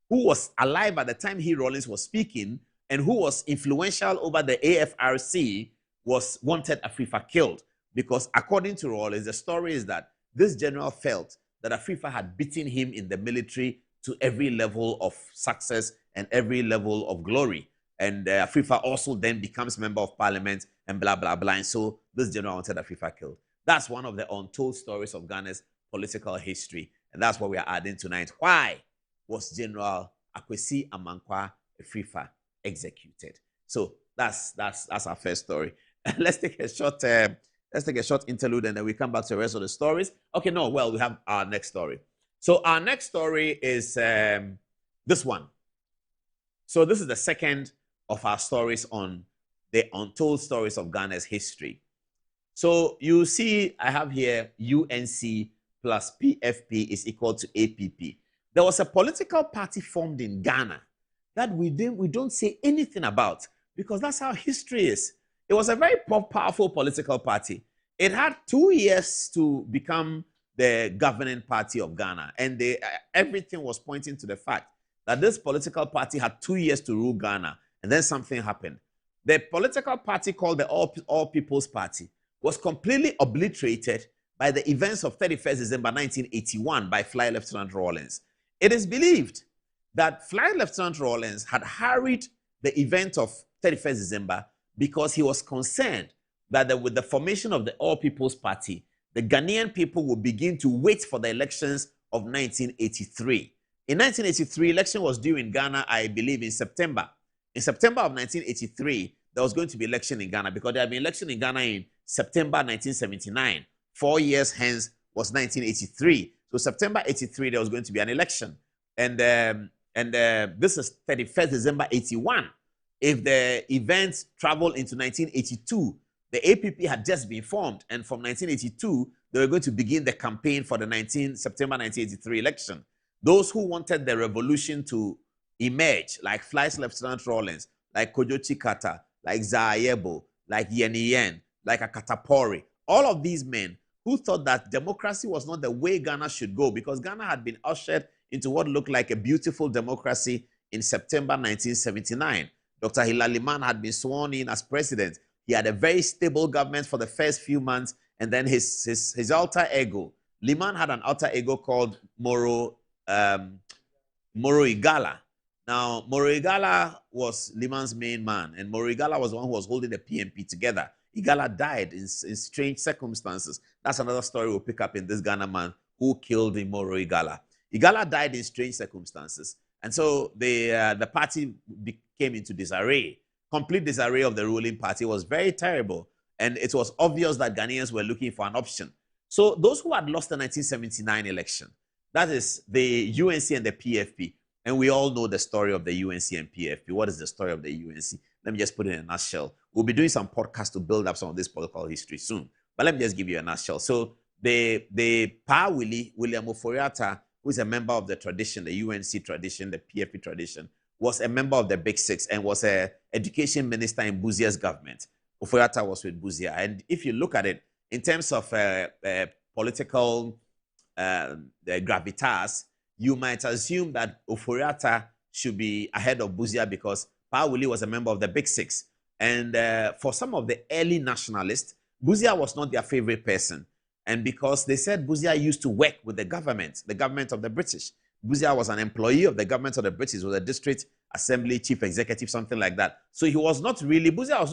who was alive at the time Rawlins was speaking and who was influential over the AFRC wanted Afrifa killed. Because according to Rawlins, the story is that this general felt that Afrifa had beaten him in the military to every level of success and every level of glory. And Afrifa also then becomes member of parliament and blah, blah, blah. And so this general wanted Afrifa killed. That's one of the untold stories of Ghana's political history. And that's what we are adding tonight. Why was General Akwasi Amankwa Afrifa executed? So that's our first story. Let's take a short interlude and then we come back to the rest of the stories. Okay, no, well, we have our next story. So our next story is this one. So this is the second of our stories on the untold stories of Ghana's history. So you see, I have here UNC plus PFP is equal to APP. There was a political party formed in Ghana that we don't say anything about because that's how history is. It was a very powerful political party. It had 2 years to become the governing party of Ghana, and everything was pointing to the fact that this political party had 2 years to rule Ghana, and then something happened. The political party called the All People's Party was completely obliterated by the events of 31st December 1981 by Flight Lieutenant Rawlins. It is believed that Flight Lieutenant Rawlins had hurried the event of 31st December because he was concerned that with the formation of the All People's Party, the Ghanaian people would begin to wait for the elections of 1983. In 1983, election was due in Ghana, I believe, in September. In September of 1983, there was going to be election in Ghana because there had been election in Ghana in September 1979. 4 years hence was 1983. So September 83, there was going to be an election. And this is 31st December 81. If the events travel into 1982, the APP had just been formed. And from 1982, they were going to begin the campaign for the September 1983 election. Those who wanted the revolution to emerge, like Flight Lieutenant Rawlins, like Kojo Chikata, like Zayebo, like Yeni Yen, like Akatapori, all of these men who thought that democracy was not the way Ghana should go because Ghana had been ushered into what looked like a beautiful democracy in September 1979. Dr. Hilal Liman had been sworn in as president. He had a very stable government for the first few months, and then his alter ego, Liman had an alter ego called Moro Igala. Now, Moro Igala was Liman's main man, and Moro Igala was the one who was holding the PNP together. Igala died in strange circumstances. That's another story we'll pick up in this Ghana man who killed Moro Igala. Igala died in strange circumstances. And so the party came into disarray. Complete disarray of the ruling party. Was very terrible. And it was obvious that Ghanaians were looking for an option. So those who had lost the 1979 election, that is the UNC and the PFP. And we all know the story of the UNC and PFP. What is the story of the UNC? Let me just put it in a nutshell. We'll be doing some podcasts to build up some of this political history soon. But let me just give you a nutshell. So the Pa William Oforiatta, who is a member of the tradition, the UNC tradition, the PFP tradition, was a member of the Big Six and was an education minister in Buzia's government. Oforiatta was with Buzia. And if you look at it, in terms of political gravitas, you might assume that Oforiatta should be ahead of Busia because Pa Wuli was a member of the Big Six. And for some of the early nationalists, Busia was not their favorite person. And because they said Busia used to work with the government of the British. Busia was an employee of the government of the British, was a district assembly chief executive, something like that. So Busia was not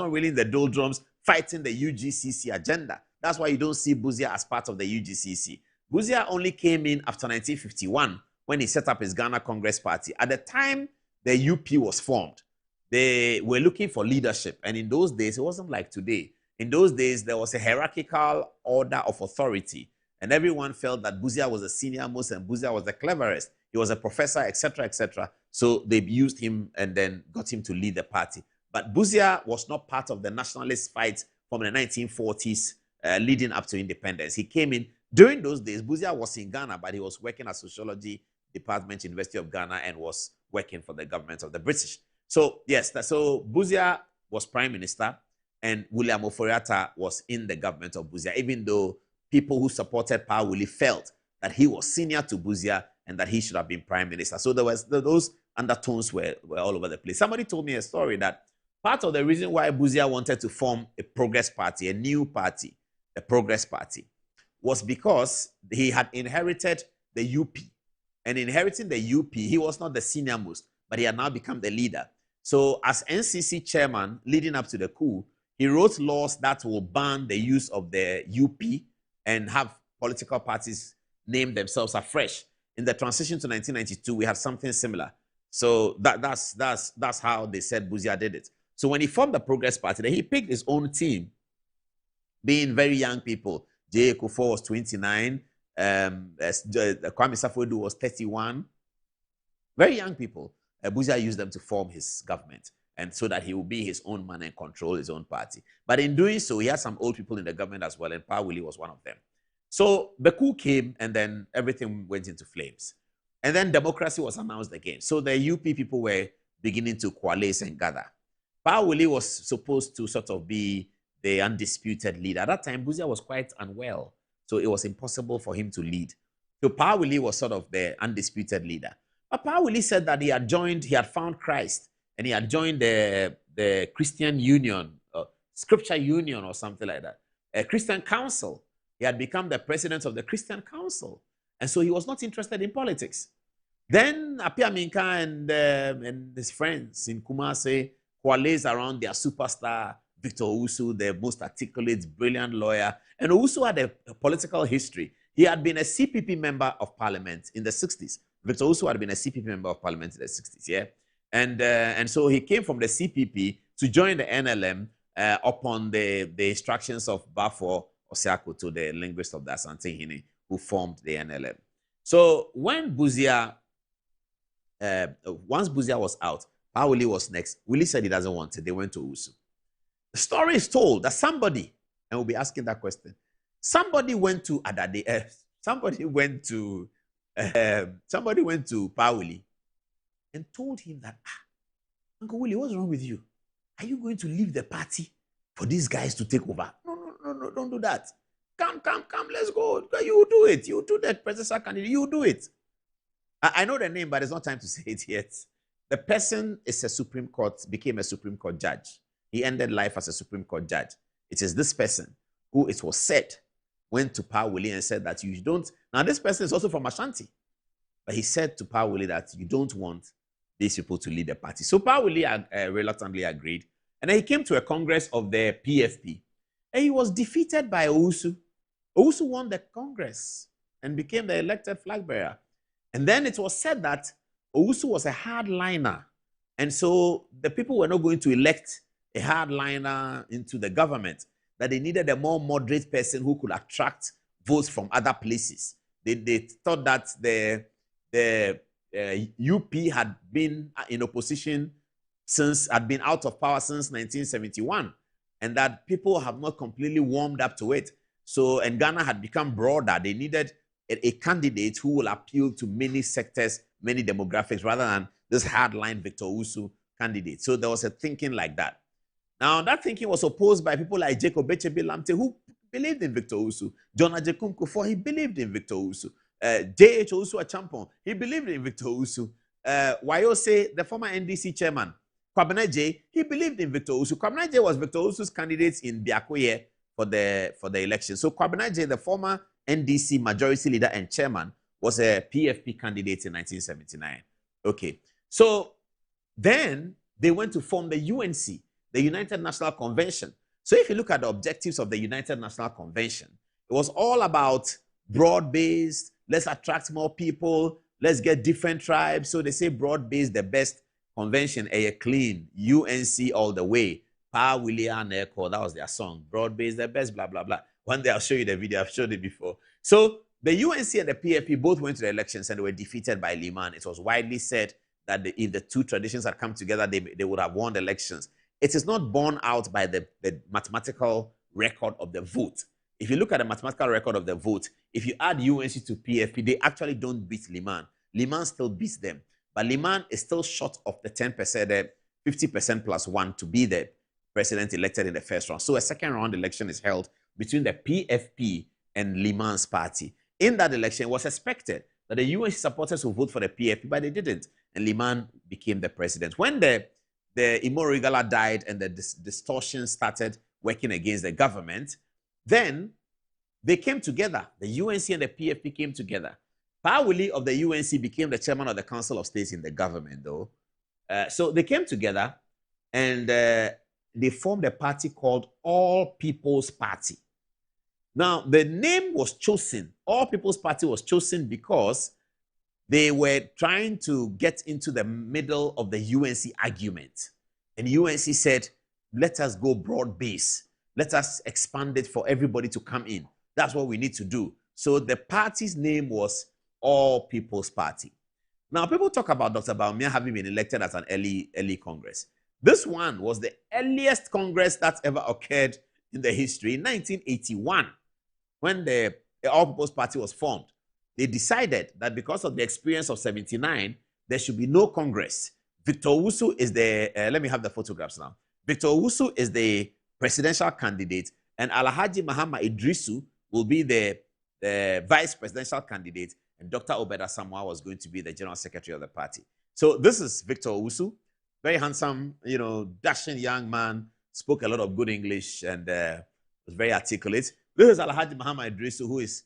really in the doldrums fighting the UGCC agenda. That's why you don't see Busia as part of the UGCC. Busia only came in after 1951 when he set up his Ghana Congress Party. At the time the UP was formed, they were looking for leadership. And in those days, it wasn't like today. In those days, there was a hierarchical order of authority. And everyone felt that Busia was the senior most and Busia was the cleverest. He was a professor, etc., etc. So they used him and then got him to lead the party. But Busia was not part of the nationalist fight from the 1940s leading up to independence. He came in. During those days, Busia was in Ghana, but he was working at Sociology Department, University of Ghana, and was working for the government of the British. So, yes, so Busia was prime minister, and William Oforiatta was in the government of Busia, even though people who supported Pa Wuli felt that he was senior to Busia and that he should have been prime minister. So those undertones were all over the place. Somebody told me a story that part of the reason why Busia wanted to form a progress party, a new party, the Progress Party, was because he had inherited the UP. And inheriting the UP, he was not the senior most, but he had now become the leader. So as NCC chairman, leading up to the coup, he wrote laws that will ban the use of the UP and have political parties name themselves afresh. In the transition to 1992, we had something similar. So that's how they said Busia did it. So when he formed the Progress Party, then he picked his own team, being very young people. J. Kufuor was 29. Kwame Safoedu was 31. Very young people. Busia used them to form his government, and so that he will be his own man and control his own party. But in doing so, he had some old people in the government as well, and Pa Wuli was one of them. So the coup came, and then everything went into flames. And then democracy was announced again. So the UP people were beginning to coalesce and gather. Pa Wuli was supposed to sort of be the undisputed leader. At that time, Busia was quite unwell, so it was impossible for him to lead. So Pa Wuli was sort of the undisputed leader. But Pa Wuli said that he had found Christ, and he had joined the Christian Union, Scripture Union or something like that, a Christian Council. He had become the president of the Christian Council. And so he was not interested in politics. Then Apia Minka and his friends in Kumasi coalesced around their superstar, Victor Owusu, the most articulate, brilliant lawyer. And Owusu had a political history. He had been a CPP member of parliament in the 60s. Victor Owusu had been a CPP member of parliament in the 60s, yeah? And so he came from the CPP to join the NLM upon the instructions of Bafo Osiako, to the linguist of the Asante Hine, who formed the NLM. So when Busia, once Busia was out, Pa Wuli was next. Wuli said he doesn't want it. They went to Owusu. The story is told that somebody, and we'll be asking that question, somebody went to Adade, somebody went to Pa Wuli and told him that, Uncle Willie, what's wrong with you? Are you going to leave the party for these guys to take over? No, don't do that. Come, let's go. You do it. You do that, presidential candidate. You do it. I know the name, but it's not time to say it yet. The person is became a Supreme Court judge. He ended life as a Supreme Court judge. It is this person who, it was said, went to Pa Wuli and said that you don't. Now, this person is also from Ashanti. But he said to Pa Wuli that you don't want these people to lead the party. So Pa Wuli reluctantly agreed. And then he came to a congress of the PFP. And he was defeated by Owusu. Owusu won the congress and became the elected flag bearer. And then it was said that Owusu was a hardliner. And so the people were not going to elect a hardliner into the government, that they needed a more moderate person who could attract votes from other places. They thought that the UP had been in opposition had been out of power since 1971, and that people have not completely warmed up to it. So, and Ghana had become broader. They needed a candidate who will appeal to many sectors, many demographics, rather than this hardline Victor Owusu candidate. So there was a thinking like that. Now, that thinking was opposed by people like Jacob Echebe Lamte, who believed in Victor Owusu. John Ajekum Kufuor, he believed in Victor Owusu. J.H. Owusu Achampong, he believed in Victor Owusu. Wayose, the former NDC chairman, Kwabena J, he believed in Victor Usu. Kwabena J was Victor Usu's candidate in Biakoye for the election. So Kwabena J, the former NDC majority leader and chairman, was a PFP candidate in 1979. Okay. So then they went to form the UNC, the United National Convention. So if you look at the objectives of the United National Convention, it was all about broad-based, let's attract more people, let's get different tribes. So they say broad-based, the best convention, a clean, UNC all the way. Pa William Echo, that was their song. Broad-based, the best, blah, blah, blah. One day I'll show you the video. I've showed it before. So the UNC and the PFP both went to the elections and they were defeated by Liman. It was widely said that if the two traditions had come together, they would have won the elections. It is not borne out by the mathematical record of the vote. If you look at the mathematical record of the vote, if you add UNC to PFP, they actually don't beat Liman. Liman still beats them. But Liman is still short of the 10%, the 50% plus one to be the president elected in the first round. So a second round election is held between the PFP and Liman's party. In that election, it was expected that the UNC supporters would vote for the PFP, but they didn't. And Liman became the president. When the Imo Igala died and the distortion started working against the government, then they came together. The UNC and the PFP came together. Pawuli of the UNC became the chairman of the Council of States in the government, though. So they came together and they formed a party called All People's Party. Now, the name was chosen. All People's Party was chosen because they were trying to get into the middle of the UNC argument. And UNC said, let us go broad base. Let us expand it for everybody to come in. That's what we need to do. So the party's name was All People's Party. Now, people talk about Dr. Bawumia having been elected as an early Congress. This one was the earliest Congress that ever occurred in the history. In 1981, when the All People's Party was formed, they decided that because of the experience of 79, there should be no Congress. Victor Owusu is the, let me have the photographs now. Victor Owusu is the presidential candidate, and Alhaji Mahama Idrisu will be the vice presidential candidate, and Dr. Obed Asamoah was going to be the general secretary of the party. So this is Victor Owusu, very handsome, dashing young man, spoke a lot of good English and was very articulate. This is Alhaji Mahama Idrisu, who is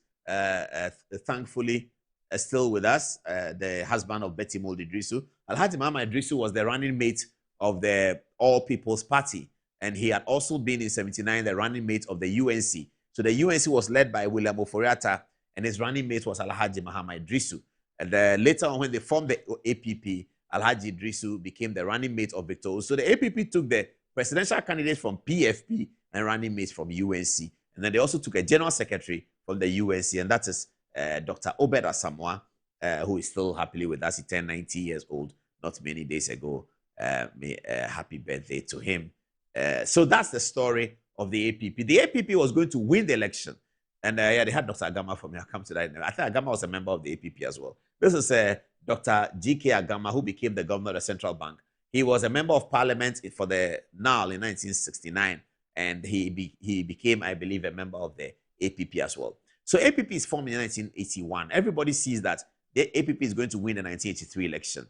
thankfully still with us, the husband of Betty Mold Idrisu. Alhaji Mahama Idrisu was the running mate of the All People's Party, and he had also been in 79 the running mate of the UNC. So the UNC was led by William Oforiatta, and his running mate was Alhaji Mahama Idrisu. And later on, when they formed the APP, Alhaji Idrisu became the running mate of Victor Owusu. So the APP took the presidential candidate from PFP and running mates from UNC. And then they also took a general secretary from the UNC, and that is Dr. Obed Asamoah, who is still happily with us. He turned 90 years old not many days ago. Happy birthday to him. So that's the story of the APP. The APP was going to win the election. And they had Dr. Agama for me. I'll come to that. I think Agama was a member of the APP as well. This is Dr. G.K. Agama, who became the governor of the central bank. He was a member of parliament for the NAL in 1969. And he became, I believe, a member of the APP as well. So APP is formed in 1981. Everybody sees that the APP is going to win the 1983 election.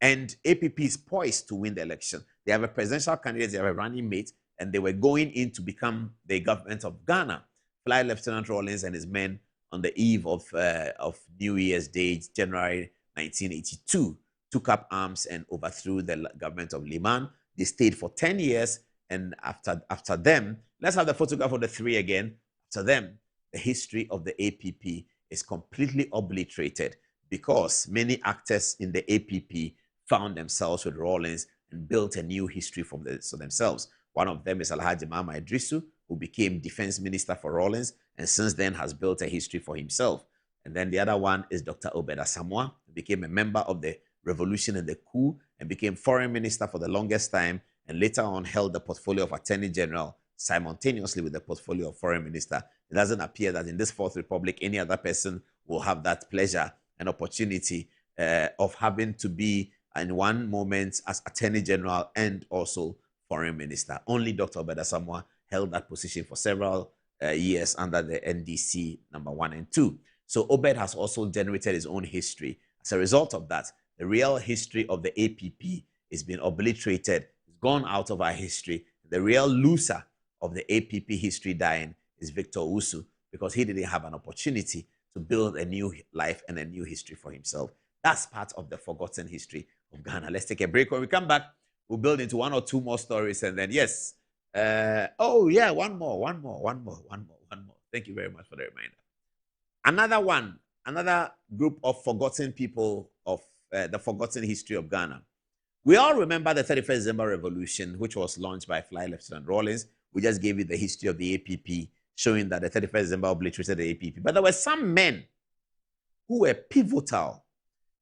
And APP is poised to win the election. They have a presidential candidate, they have a running mate, and they were going in to become the government of Ghana. Fly Lieutenant Rawlings and his men on the eve of New Year's Day, January 1982, took up arms and overthrew the government of Liman. They stayed for 10 years. And after them, let's have the photograph of the three again. After them, the history of the APP is completely obliterated because many actors in the APP found themselves with Rawlings and built a new history for themselves. One of them is Alhaji Mahama Idrisu, who became defense minister for Rawlings and since then has built a history for himself. And then the other one is Dr. Obed Asamoah, who became a member of the revolution and the coup and became foreign minister for the longest time, and later on held the portfolio of Attorney General simultaneously with the portfolio of Foreign Minister. It doesn't appear that in this Fourth Republic, any other person will have that pleasure and opportunity of having to be in one moment as Attorney General and also Foreign Minister. Only Dr. Obed Asamoah held that position for several years under the NDC number 1 and 2. So Obed has also generated his own history. As a result of that, The real history of the APP is being obliterated. It's gone out of our history. The real loser of the APP history dying is Victor Usu, because he didn't have an opportunity to build a new life and a new history for himself. That's part of the forgotten history of Ghana. Let's take a break. When we come back, we'll build into one or two more stories, and then yes. Oh yeah, one more. Thank you very much for the reminder. Another group of forgotten people of the forgotten history of Ghana. We all remember the 31st December Revolution, which was launched by Flight Lieutenant Rawlins. We just gave you the history of the APP, showing that the 31st December obliterated the APP. But there were some men who were pivotal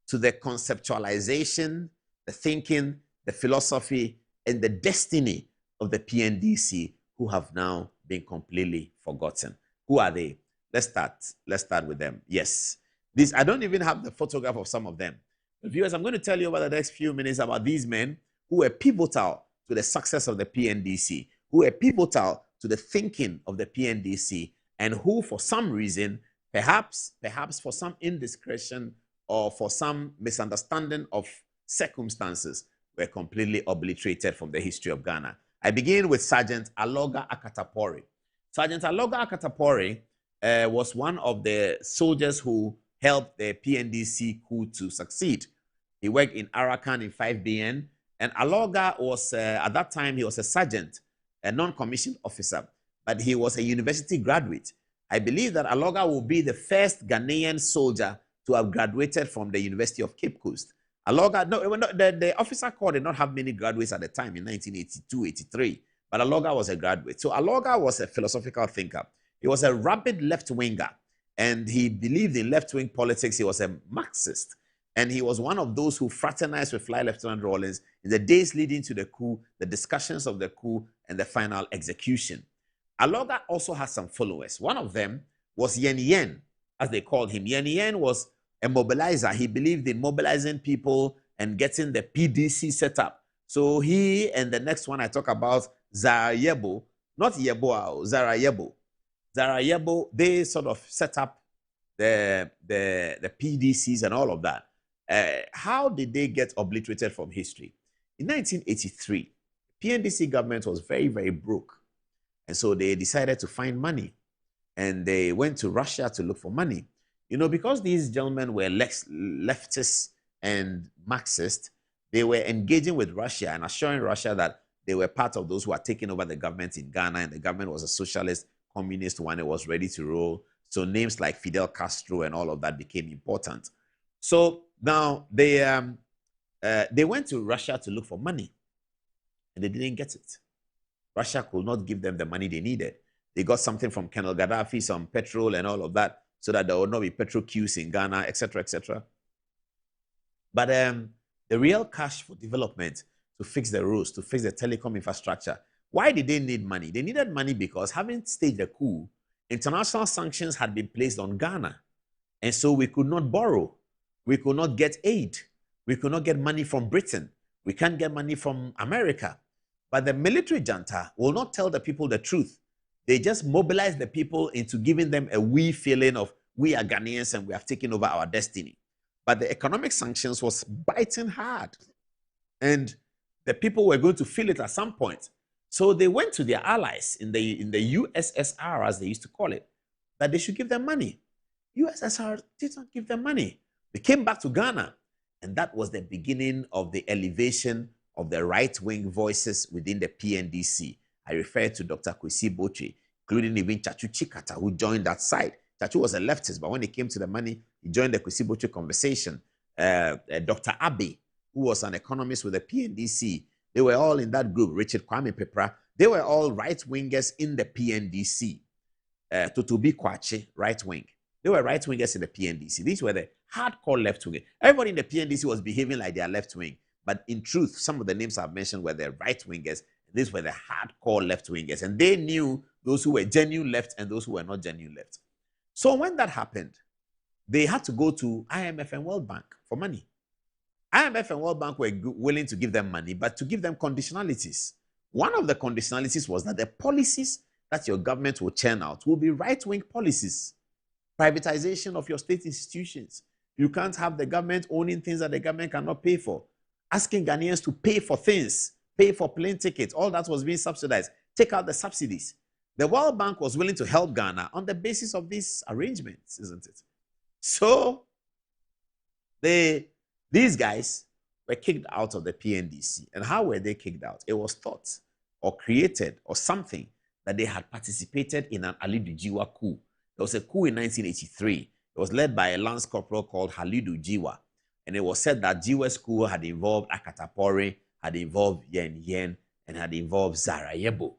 to the conceptualization, the thinking, the philosophy, and the destiny of the PNDC, who have now been completely forgotten. Who are they? Let's start with them. Yes. I don't even have the photograph of some of them. But viewers, I'm going to tell you over the next few minutes about these men who were pivotal to the success of the PNDC, who were pivotal to the thinking of the PNDC, and who, for some reason, perhaps for some indiscretion or for some misunderstanding of circumstances, were completely obliterated from the history of Ghana. I begin with Sergeant Aloga Akatapori. Sergeant Aloga Akatapori was one of the soldiers who helped the PNDC coup to succeed. He worked in Arakan in 5BN, and Aloga was, at that time, he was a sergeant, a non-commissioned officer, but he was a university graduate. I believe that Aloga will be the first Ghanaian soldier to have graduated from the University of Cape Coast. Aloga, the officer corps did not have many graduates at the time in 1982, 83, but Aloga was a graduate. So Aloga was a philosophical thinker. He was a rabid left-winger, and he believed in left-wing politics. He was a Marxist, and he was one of those who fraternized with Flight Lieutenant Rawlins in the days leading to the coup, the discussions of the coup, and the final execution. Aloga also has some followers. One of them was Yen Yen, as they called him. Yen Yen was a mobilizer. He believed in mobilizing people and getting the PDC set up. So he and the next one I talk about, Zarayebo, not Yeboah, Zarayebo. Zarayebo, they sort of set up the PDCs and all of that. How did they get obliterated from history? In 1983, PNDC government was very, very broke. And so they decided to find money. And they went to Russia to look for money. You know, because these gentlemen were leftists and Marxists, they were engaging with Russia and assuring Russia that they were part of those who are taking over the government in Ghana, and the government was a socialist, communist one. It was ready to roll. So names like Fidel Castro and all of that became important. So now they went to Russia to look for money, and they didn't get it. Russia could not give them the money they needed. They got something from Colonel Gaddafi, some petrol and all of that, so that there would not be petrol queues in Ghana, etc., etc. But the real cash for development, to fix the roads, to fix the telecom infrastructure, why did they need money? They needed money because, having staged the coup, international sanctions had been placed on Ghana. And so we could not borrow. We could not get aid. We could not get money from Britain. We can't get money from America. But the military junta will not tell the people the truth. They just mobilize the people into giving them a we feeling of, we are Ghanaians and we have taken over our destiny. But the economic sanctions was biting hard. And the people were going to feel it at some point. So they went to their allies in the USSR, as they used to call it, that they should give them money. USSR did not give them money. They came back to Ghana. And that was the beginning of the elevation of the right-wing voices within the PNDC. I refer to Dr. Kwesi Botwe, including even Chachu Chikata, who joined that side. Chachu was a leftist, but when it came to the money, he joined the Kwesi Botwe conversation. Dr. Abe, who was an economist with the PNDC, they were all in that group. Richard Kwame Pepra, they were all right-wingers in the PNDC. Totobi Kwache, right-wing. They were right-wingers in the PNDC. These were the hardcore left-wingers. Everybody in the PNDC was behaving like they are left-wing. But in truth, some of the names I've mentioned were the right-wingers. These were the hardcore left-wingers. And they knew those who were genuine left and those who were not genuine left. So when that happened, they had to go to IMF and World Bank for money. IMF and World Bank were willing to give them money, but to give them conditionalities. One of the conditionalities was that the policies that your government will churn out will be right-wing policies. Privatization of your state institutions, You can't have the government owning things that the government cannot pay for. Asking Ghanaians to pay for things, pay for plane tickets, all that was being subsidized. Take out the subsidies. The World Bank was willing to help Ghana on the basis of these arrangements, isn't it? So, these guys were kicked out of the PNDC. And how were they kicked out? It was thought or created or something that they had participated in an Halidu Jiwa coup. There was a coup in 1983. It was led by a lance corporal called Halidu Jiwa. And it was said that Jiwa's coup had involved Akatapori, had involved Yen Yen, and had involved Zarayebo.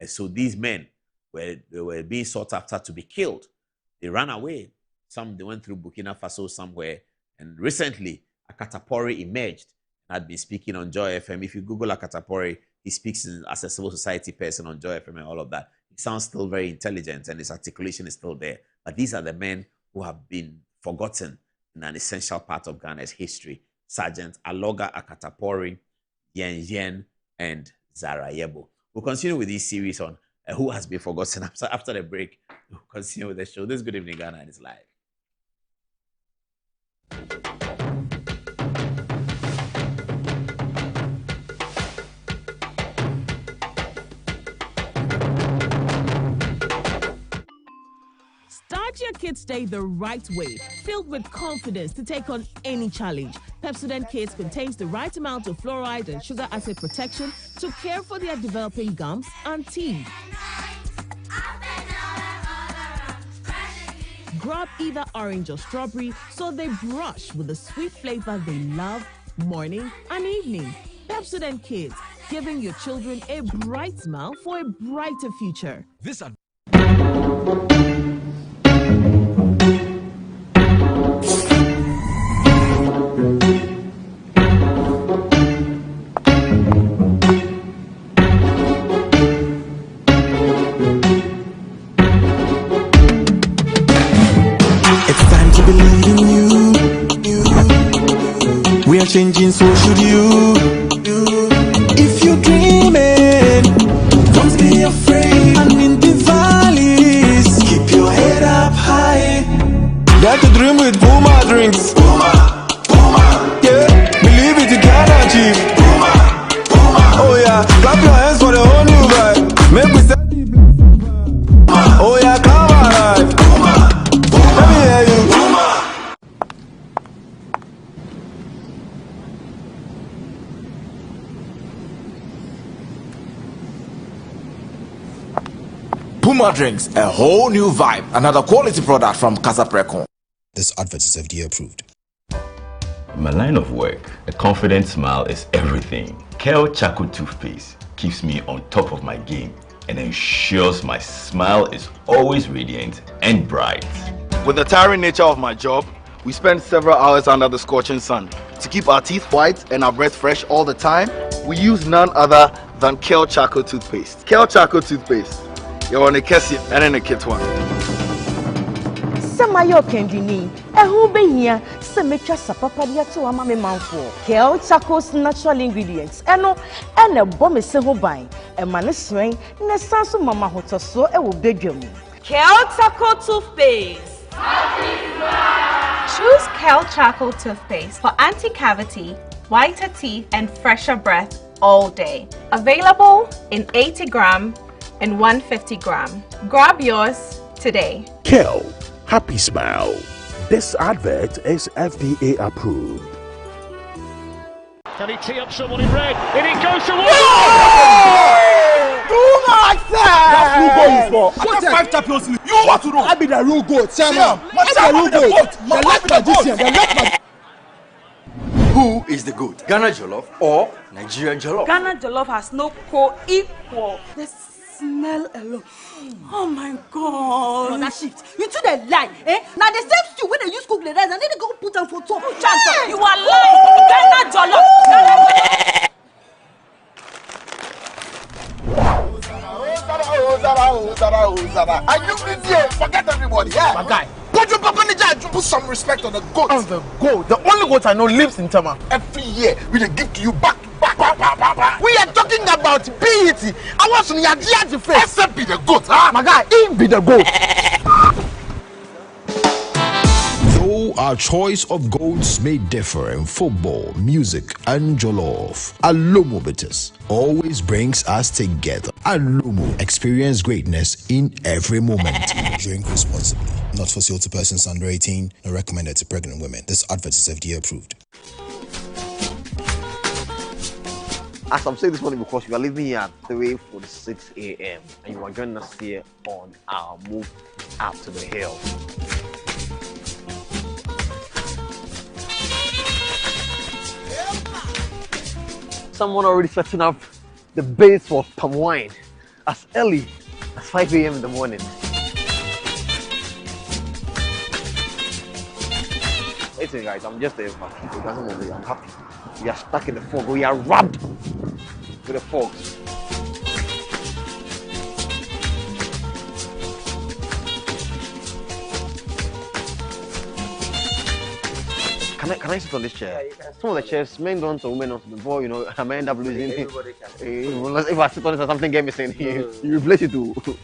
And so these men were being sought after to be killed. They ran away. Some, they went through Burkina Faso somewhere. And recently, Akatapori emerged and had been speaking on Joy FM. If you Google Akatapori, he speaks as a civil society person on Joy FM and all of that. He sounds still very intelligent and his articulation is still there. But these are the men who have been forgotten in an essential part of Ghana's history. Sergeant Aloga Akatapori, Yen Yen, and Zarayebo. We'll continue with this series on who has been forgotten. After the break, we'll continue with the show. This is Good Evening Ghana and it's live. Start your kids' day the right way, filled with confidence to take on any challenge. Pepsodent Kids contains the right amount of fluoride and sugar acid protection to care for their developing gums and teeth. Grab either orange or strawberry so they brush with the sweet flavor they love morning and evening. Pepsodent Kids, giving your children a bright smile for a brighter future. We are changing, so should you. If you're dreaming, don't be afraid. And in the valleys, keep your head up high. Dare to dream with Puma drinks. Puma, Puma. Yeah, believe it, you can achieve. Puma, Puma. Oh yeah, clap your hands for the whole new vibe. Make we start the Puma. Oh yeah, come alive. Puma, Puma. Let me hear you. Puma. Puma drinks, a whole new vibe. Another quality product from Casa Precon. This advert is FDA approved. In my line of work, a confident smile is everything. Kel Charcoal toothpaste keeps me on top of my game and ensures my smile is always radiant and bright. With the tiring nature of my job, we spend several hours under the scorching sun. To keep our teeth white and our breath fresh all the time, we use none other than Kel Charcoal toothpaste. Kel Charcoal toothpaste. You're on a Kessie and in a kit one. Samayo Kendini, who be here, Semetra Sapapadia to a mammy mouthful. Kel Charcoal's natural ingredients, and a bomb is so buying, a man is swing, and a sansu mama hotel so a will beg you. Kel Charcoal toothpaste. Choose Kel Charcoal toothpaste for anti-cavity, whiter teeth, and fresher breath all day. Available in 80 gram and 150 gram. Grab yours today. Kel, happy smile. This advert is FDA approved. Can he tee up someone in red? And it goes towards. Too much, sir! That's who goal is for. What After 5 Champions League, You want to know? I be the real goat. Chairman. I'm I'm the real goat. The left magician. The left magician. Who is the goat? Ghana Jollof or Nigerian Jollof? Ghana Jollof has no co-equal. The smell alone. Oh my God. No, that shift. You two they lie, eh? Now the same stew when they use cook the rice and then they go put them for top. Hey! You are lying. Ghana Jollof. Are you busy? Forget everybody, yeah? My guy. Put some respect on the goat. On the goat. The only goat I know lives in Tama. Every year, we dey give to you back to back. We are talking about BET. I want some Yadiaji face. Except be the goat, huh? My guy, he be the goat. So Though our choice of goats may differ in football, music, and jollof, Alomo Bitters always brings us together. Alomo, experience greatness in every moment. Drink responsibly. Not for sale to persons under 18 and recommended to pregnant women. This advert is FDA approved. As I'm saying this morning, because you are leaving here at 3:46 a.m. and you are joining us here on our move up to the hill. Someone already setting up the base for palm wine as early as 5 a.m. in the morning. Listen, guys, I'm just a I'm happy. We are stuck in the fog. We are wrapped with the fog. Can I sit on this chair? Yeah, some of the chairs, men don't or women don't. Before you know, I may end up losing it. If I sit on this and something get missing, you replace it to. Oh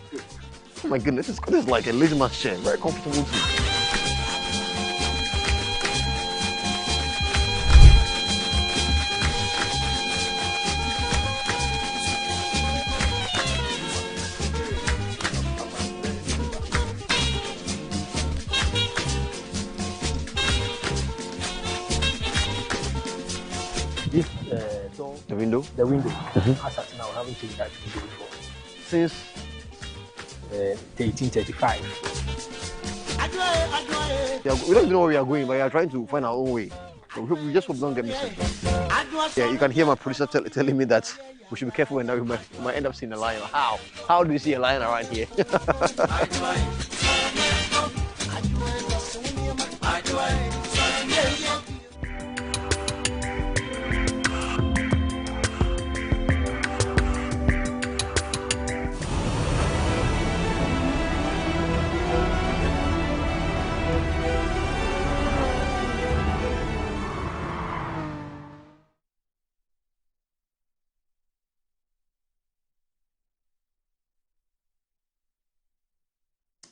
my goodness, this is like a lazy man's chair. Very comfortable too. The window? The window. As at now, I haven't changed that window before. Since 1835. Yeah, we don't even know where we are going, but we are trying to find our own way. So we just hope we don't get missing. Yeah, you can hear my producer telling me that we should be careful when we might end up seeing a lion. How? How do you see a lion around here?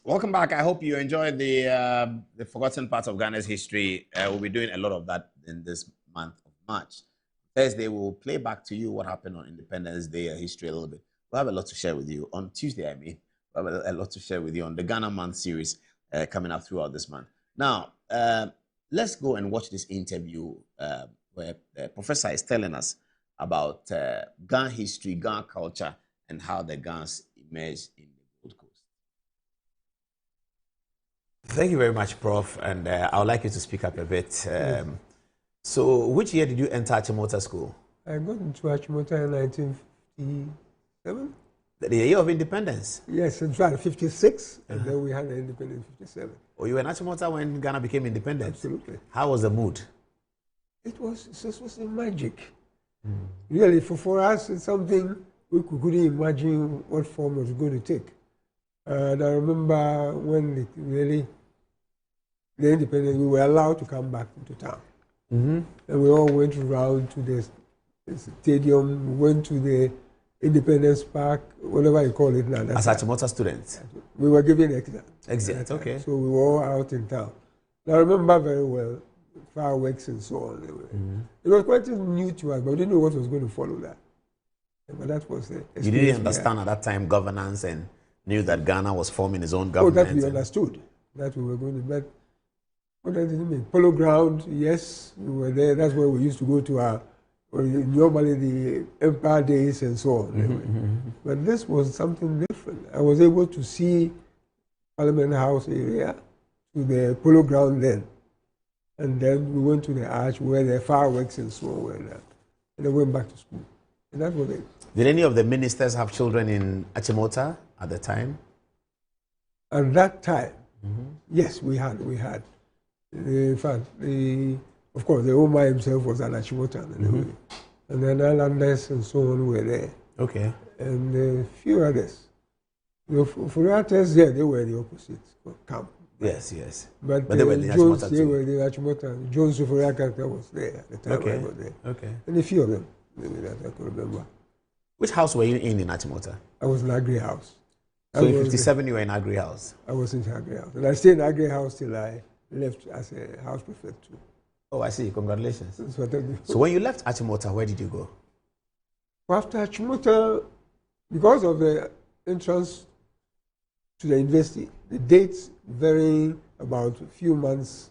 Welcome back. I hope you enjoyed the forgotten parts of Ghana's history. We'll be doing a lot of that in this month of March. Thursday, we'll play back to you what happened on Independence Day, history a little bit. We'll have a lot to share with you. On Tuesday, we'll have a lot to share with you on the Ghana Month series coming up throughout this month. Now, let's go and watch this interview where the professor is telling us about Ghana history, Ghana culture, and how the Ghans emerged in Thank you very much, Prof. And I would like you to speak up a bit. So, which year did you enter Achimota School? I got into Achimota in 1957. The year of independence? Yes, in fact, 56, and then we had the independence in 57. Oh, you were in Achimota when Ghana became independent? Absolutely. How was the mood? It was a magic. Really, for us, it's something we couldn't imagine what form it was going to take. And I remember when the independence, we were allowed to come back into town. And we all went around to the stadium, we went to the Independence Park, whatever you call it now. As Achimota students? We were given exit. Exit, okay. So we were all out in town. And I remember very well fireworks and so on. It was quite new to us, but we didn't know what was going to follow that. But that was it. You didn't understand at that time governance and knew that Ghana was forming its own government? Oh, that we understood. That we were going to. But what does it mean? Polo ground, yes, we were there. That's where we used to go to normally the Empire Days and so on. But this was something different. I was able to see Parliament House area to the polo ground then. And then we went to the arch where the fireworks and so on were there. And then went back to school. And that was it. Did any of the ministers have children in Achimota at the time? At that time, yes, we had. In fact, of course, the Homa himself was an Achimota. And then Islanders and so on were there. Okay. And a few others. The Furiates, yeah, they were the opposite camp. Yes. But they were the Jones, Achimota they too. were the Achimota. Jones Furiates was there at the time I was there. Okay. And a few of them, maybe that I could remember. Which house were you in Achimota? I was in Agri House. So in 57 you were in Agri House? I was in Agri House. And I stayed in Agri House till I left as a house prefect too. Oh, I see. Congratulations. So, So when you left Achimota, where did you go? After Achimota, because of the entrance to the university, the dates varying about a few months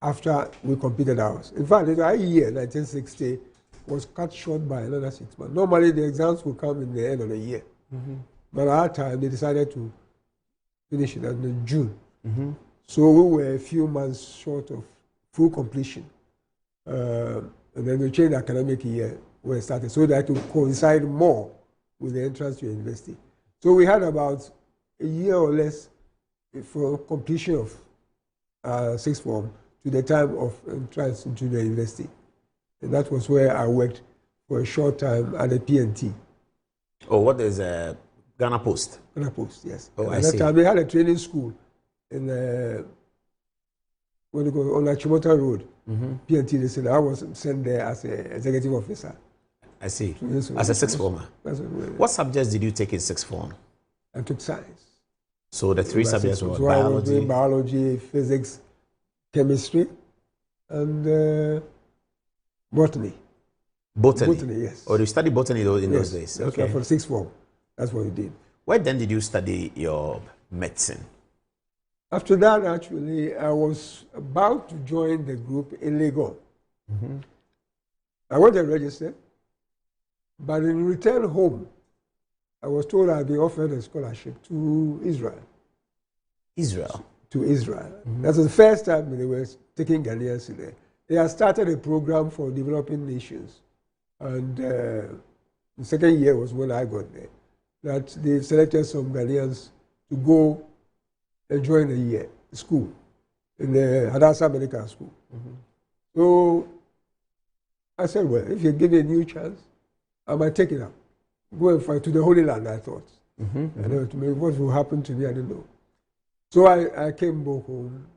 after we completed ours. In fact, our year, 1960, was cut short by another 6 months. Normally, the exams will come in the end of the year. But at our time, they decided to finish it in June. So we were a few months short of full completion. And then we changed the academic year when it started, so that to coincide more with the entrance to university. So we had about a year or less for completion of sixth form to the time of entrance into the university. And that was where I worked for a short time at the PNT. Oh, what is Ghana Post? Ghana Post, yes. Oh, at that time, they had a training school in when you go on Achimota Road, PNT. They said I was sent there as an executive officer. I see. As a sixth former. What subjects did you take in sixth form? I took science. So the three subjects were biology, physics, chemistry, and botany. Botany? Botany, yes. Or you studied botany in those days? That's okay. For sixth form. That's what we did. Where then did you study your medicine? After that, actually, I was about to join the group in Lagos. I went and registered, but in return home, I was told I'd be offered a scholarship to Israel. Israel? To Israel. That's the first time they were taking Ghanaians in there. They had started a program for developing nations. And the second year was when I got there. That they selected some Ghanaians to go and join the year school in the Hadassah Medical School. So I said, well, if you give me a new chance, I might take it up. Go and fight to the Holy Land, I thought. And to me, what will happen to me, I don't know. So I came back home,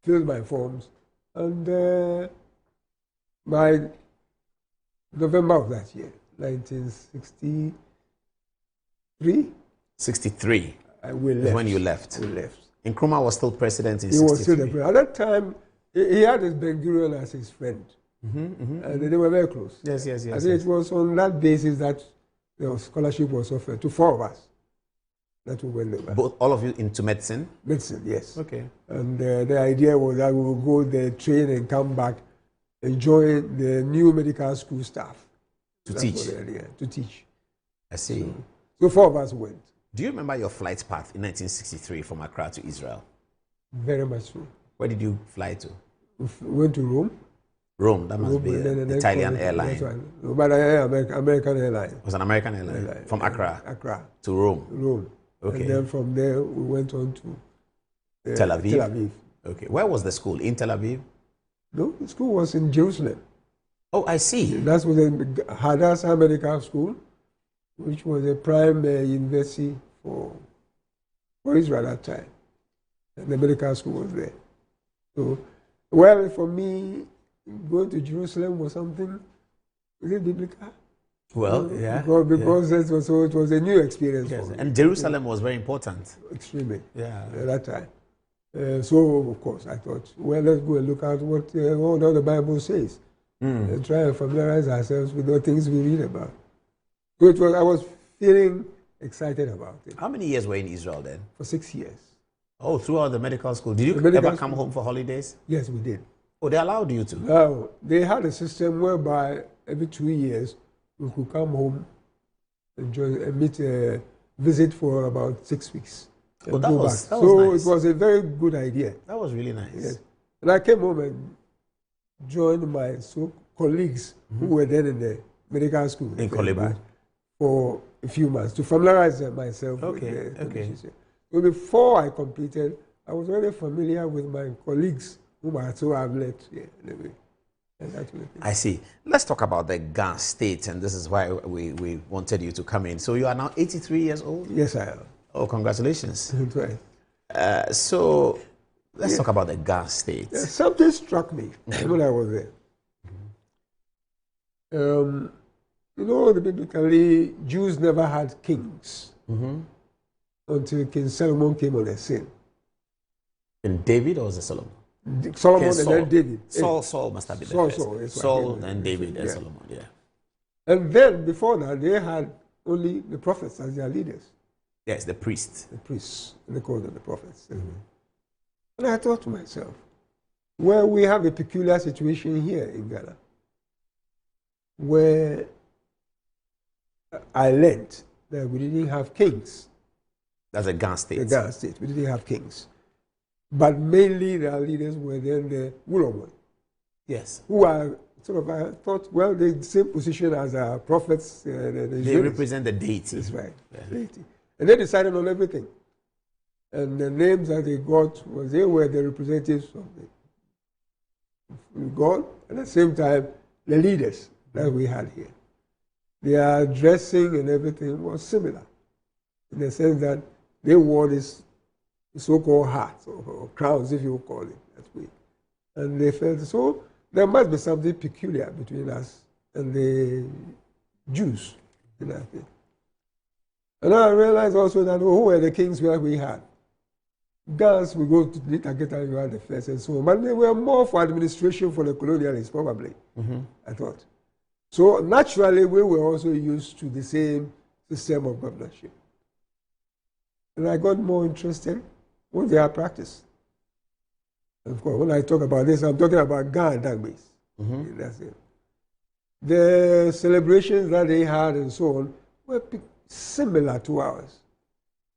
filled my forms, and by November of that year, 1963. 63? We left. When you left? We left. Nkrumah was still president in 63? He was still the president. At that time, he had his Ben-Gurion as his friend. And they were very close. Yes. I think it was on that basis that the scholarship was offered to four of us. That we went there. Both, all of you into medicine? Medicine, yes. Okay. And the idea was that we would go there, train, and come back and join the new medical school staff. To teach? To teach. I see. So four of us went. Do you remember your flight path in 1963 from Accra to Israel? Very much so. Where did you fly to? We went to Rome. Rome, that must be an Italian airline. But American airline. It was an American airline. From Accra? Accra. To Rome? Rome. Okay. And then from there, we went on to Tel Aviv? Tel Aviv. Okay. Where was the school? In Tel Aviv? No, the school was in Jerusalem. Oh, I see. That was the Hadassah Medical School, which was a prime university for Israel at that time. And the medical school was there. So, well, for me, going to Jerusalem was something, is it biblical? Well, yeah. Because it was a new experience for me. And Jerusalem was very important. Extremely. Yeah. At that time. So, of course, I thought, well, let's go and look at what the Bible says. And try and familiarize ourselves with the things we read about. So I was feeling excited about it. How many years were you in Israel then? For 6 years. Oh, throughout the medical school. Did you ever come home for holidays? Yes, we did. Oh, they allowed you to? No, they had a system whereby every 2 years we could come home and visit for about 6 weeks. Oh, that was nice. It was a very good idea. That was really nice. Yes. And I came home and joined my colleagues who were then in the medical school in Kolebu for a few months to familiarize myself with the conditions. So before I completed, I was already familiar with my colleagues whom I have left here. Anyway. I see. Let's talk about the Ghana state, and this is why we wanted you to come in. So you are now 83 years old? Yes, I am. Oh, congratulations. That's right. So let's talk about the Ghana state. Something struck me when I was there. Biblically, Jews never had kings until King Solomon came on the scene. In David or was it Solomon? Solomon Okay, and then David. Saul must have been Saul, the first. Saul, that's right. Saul, then David, and Yeah. Solomon. Yeah. And then before that, they had only the prophets as their leaders. Yes, the priests. The priests. They called them the prophets. And I thought to myself, well, we have a peculiar situation here in Ghana where I learned that we didn't have kings. That's a Ghana state. The Ghana state. We didn't have kings. But mainly their leaders were then the Wulomon. Yes. Who are sort of, I thought, well, they're the same position as our prophets. They represent the deity. That's right. Yeah. Deity. And they decided on everything. And the names that they got they were the representatives of God, and at the same time, the leaders that we had here. Their dressing and everything was similar, in the sense that they wore this so-called hats or crowns, if you call it that way. And they felt, so there must be something peculiar between us and the Jews in that thing. And I realized also that who were the kings where we had? Gans, we go to Nitageta, you had the first and so on. But they were more for administration for the colonialists, probably, I thought. So naturally, we were also used to the same system of governorship. And I got more interested in their practice. And of course, when I talk about this, I'm talking about Ghana Dangbase. That's it. The celebrations that they had and so on were similar to ours.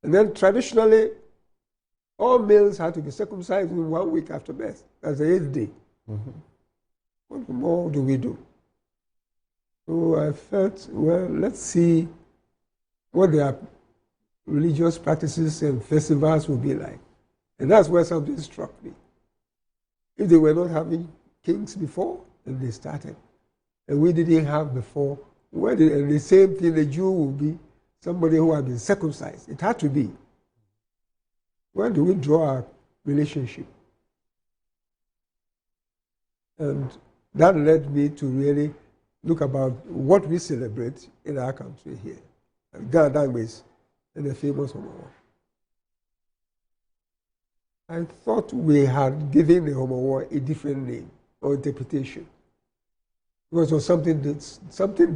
And then traditionally, all males had to be circumcised in 1 week after birth. That's the 8th day. What more do we do? So I felt, well, let's see what their religious practices and festivals will be like. And that's where something struck me. If they were not having kings before, and they started, and we didn't have before, and the same thing, the Jew will be somebody who had been circumcised. It had to be. Where do we draw our relationship? And that led me to really look about what we celebrate in our country here. Ghana Dangbase and the famous Homa. I thought we had given the Homa a different name or interpretation. Because it was something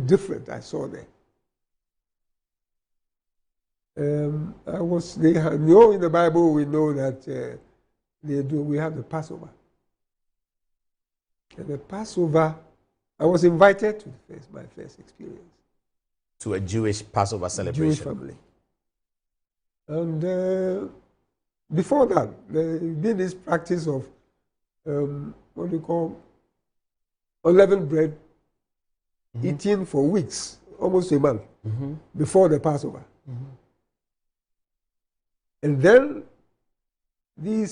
different I saw there. In the Bible we know that we have the Passover. And the Passover, I was invited to my first experience. To a Jewish Passover celebration. Jewish family. And before that, there had been this practice of what do you call unleavened bread, eating for weeks, almost a month, before the Passover. And then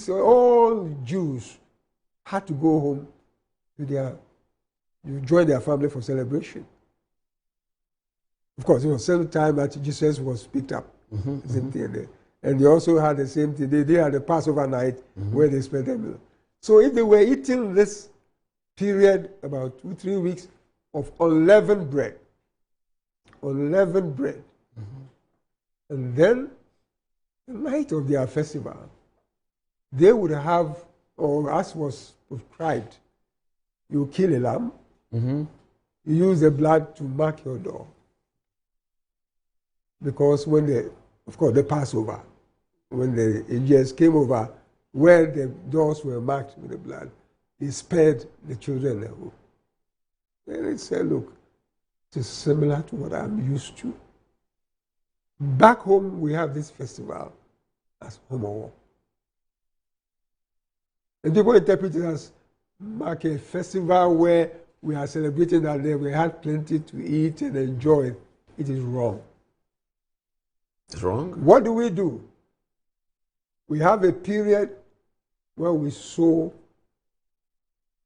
all Jews had to go home to join their family for celebration. Of course, it was the same time that Jesus was picked up. And they also had the same thing. They had a Passover night where they spent their meal. So if they were eating this period, about 2-3 weeks, of unleavened bread, and then the night of their festival, they would have, or as was prescribed, you kill a lamb, you use the blood to mark your door. Because when the Passover, when the angels came over, where the doors were marked with the blood, they spared the children their home. And they said, look, it is similar to what I'm used to. Back home, we have this festival as Homa. And people interpret it as like a festival where we are celebrating that day, we had plenty to eat and enjoy. It is wrong. It's wrong? What do? We have a period where we sow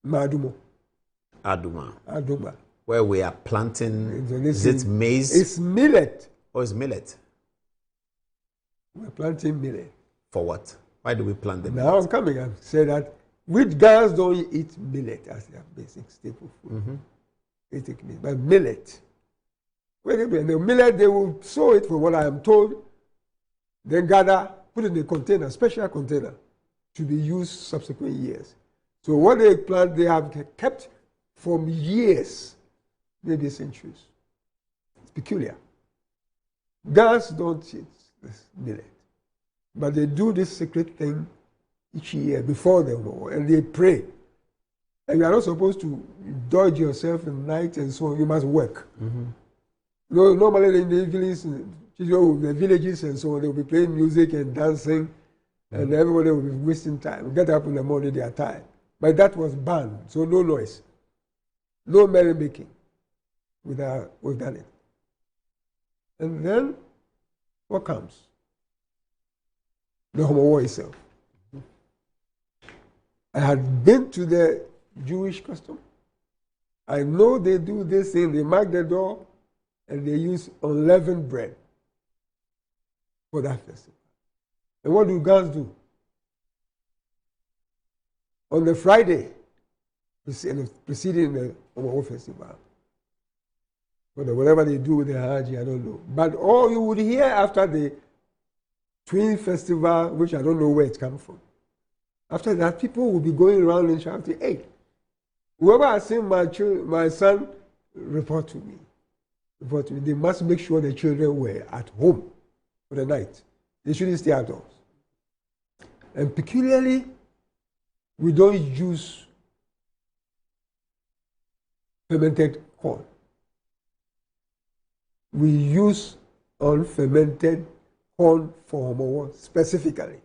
Madumo. Aduma. Where we are planting, is it maize? It's millet. Oh, it's millet. We're planting millet. For what? Why do we plant the millet? Now I'm coming and say that which guys don't eat millet as their basic staple food. They take millet. But millet, the millet, they will sow it, from what I am told, then gather, put it in a container, special container, to be used subsequent years. So what they plant, they have kept from years, maybe centuries. It's peculiar. Ghans don't eat this millet, but they do this secret thing each year before the war, and they pray. And you are not supposed to dodge yourself in the night and so on. You must work. Normally in the villages and so on, they will be playing music and dancing, and everybody will be wasting time. Get up in the morning, they are tired. But that was banned, so no noise, no merrymaking. We've done it. And then, what comes? The Homa War itself. I had been to the Jewish custom. I know they do this thing, they mark the door, and they use unleavened bread for that festival. And what do Ghans do? On the Friday preceding the Homa Festival, whatever they do with the Haji, I don't know. But all you would hear after the Twin Festival, which I don't know where it comes from, after that, people will be going around and shouting, hey, whoever has seen my son, report to me. Report to me. They must make sure the children were at home for the night. They shouldn't stay outdoors. And peculiarly, we don't use fermented corn. We use unfermented corn for Homa War specifically.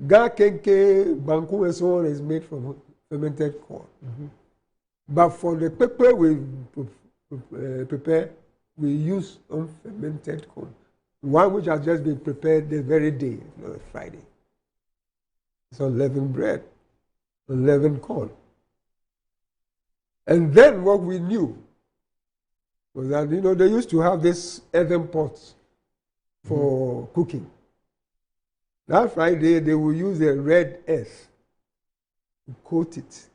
Ga kenke, banku and so on is made from fermented corn. But for the pepper we prepare, we use unfermented corn. One which has just been prepared the very day, Friday. It's unleavened bread, unleavened corn. And then what we knew was that, they used to have this earthen pots for cooking. That Friday, they will use a red earth to coat it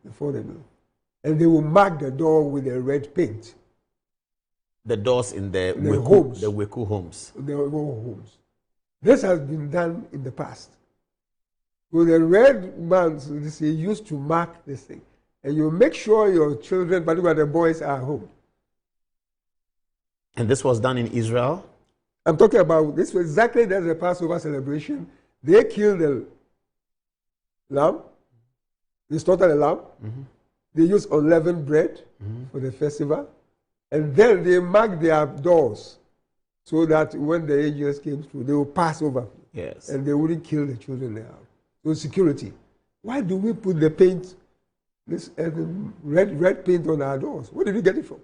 before the meal. And they will mark the door with a red paint. The doors in the homes. The Weku homes. The homes. This has been done in the past. With the red bands, they used to mark this thing. And you make sure your children, particularly the boys, are home. And this was done in Israel? I'm talking about this was exactly that's the Passover celebration. They killed the lamb. They slaughtered the lamb. They used unleavened bread for the festival. And then they marked their doors so that when the angels came through, they would pass over. Yes. And they wouldn't kill the children there. So security. Why do we put the paint, this red paint on our doors? Where did we get it from?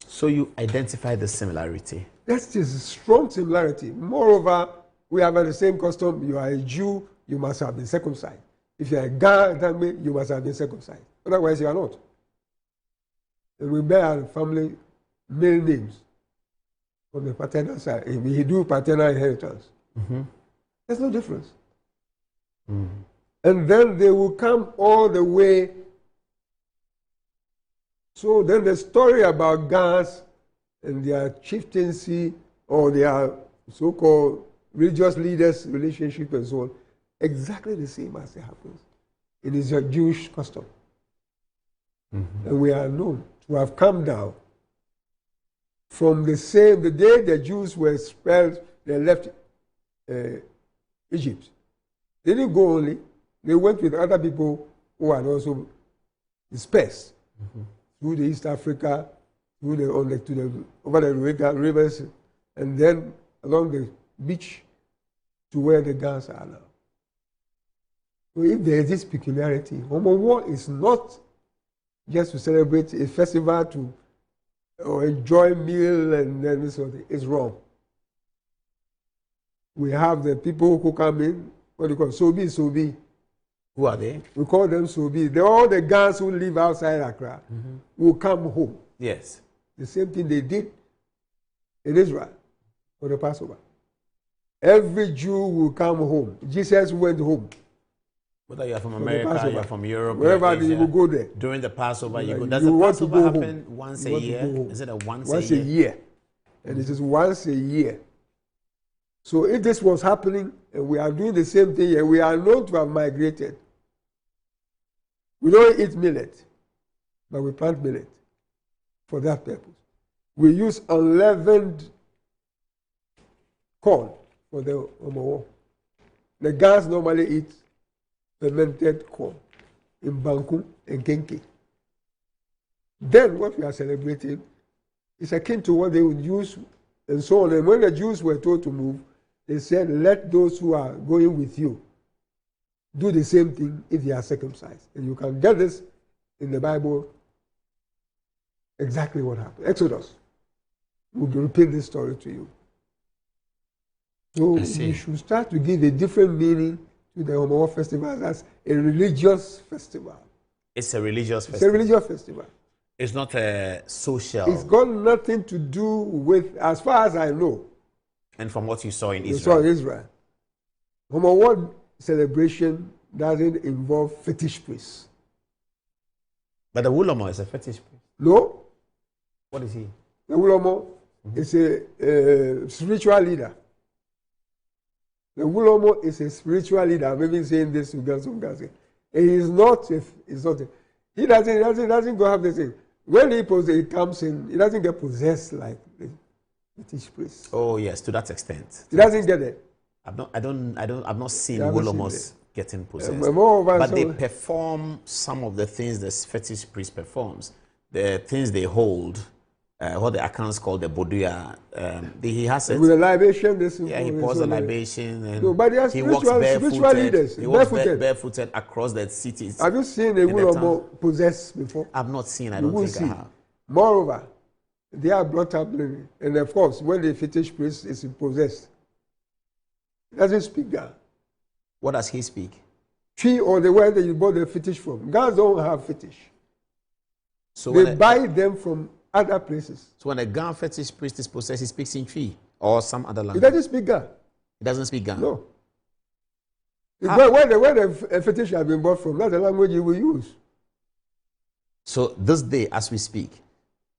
So you identify the similarity. That's just a strong similarity. Moreover, we have the same custom. You are a Jew, you must have been circumcised. If you are a Ghanaian, you must have been circumcised. Otherwise, you are not. And we bear our family male names from the paternal side. If we do paternal inheritance, there's no difference. And then they will come all the way. So then the story about Ghans and their chieftaincy or their so-called religious leaders' relationship and so on, exactly the same as it happens. It is a Jewish custom. And we are known to have come down from the day the Jews were expelled, they left Egypt. They didn't go only, they went with other people who had also dispersed through the East Africa, over the rivers, and then along the beach to where the Ghans are now. So if there is this peculiarity, Homa War is not just to celebrate a festival or enjoy meal and then this sort of thing. It's wrong. We have the people who come in, what do you call it? Sobi. Who are they? We call them Sobi. They're all the Ghans who live outside Accra will come home. Yes. The same thing they did in Israel for the Passover. Every Jew will come home. Jesus went home. Whether you're from America, you're from Europe, wherever you will go there. During the Passover, you go. Does the Passover happen once a year? Is it once a year? And it is once a year. So if this was happening and we are doing the same thing here, we are known to have migrated. We don't eat millet, but we plant millet for that purpose. We use unleavened corn for the Omowo. The Ghans normally eat fermented corn in Banku and Kenke. Then what we are celebrating is akin to what they would use and so on. And when the Jews were told to move, they said, let those who are going with you do the same thing if they are circumcised. And you can get this in the Bible, exactly what happened. Exodus will repeat this story to you. So we should start to give a different meaning to the Homa Festival as a religious festival. It's a religious festival. It's a religious festival. It's not a social. It's got nothing to do with, as far as I know. And from what you saw in You Israel. saw Israel. Homa celebration doesn't involve fetish priests. But the Wulomo is a fetish priest. No. What is he? The Wulomo is a spiritual leader. The Wulomo is a spiritual leader. I'm even saying this to Gansum. He is not. He doesn't go have the thing. When he comes in, he doesn't get possessed like the fetish priest. Oh yes, to that extent. He doesn't get it. I've not seen Wolomos getting possessed. But they perform some of the things the fetish priest performs. The things they hold, what the accounts call the boduya. He has it. With the libation, he pours the libation. And no, but they are he walks spiritual leaders. He walks barefooted across the cities. Have you seen a Wulomo possessed before? I've not seen. I don't think I have. Moreover, they are brought up living. And of course, when the fetish priest is possessed, he doesn't speak God. What does he speak? Tree or the word that you bought the fetish from. Gods don't have fetish. So they buy them from other places. So when a Ghan fetish priest is possessed, he speaks in Tree or some other language. He doesn't speak God. He doesn't speak Ghan. No. Where the fetish has been bought from, that's the language you will use. So this day, as we speak,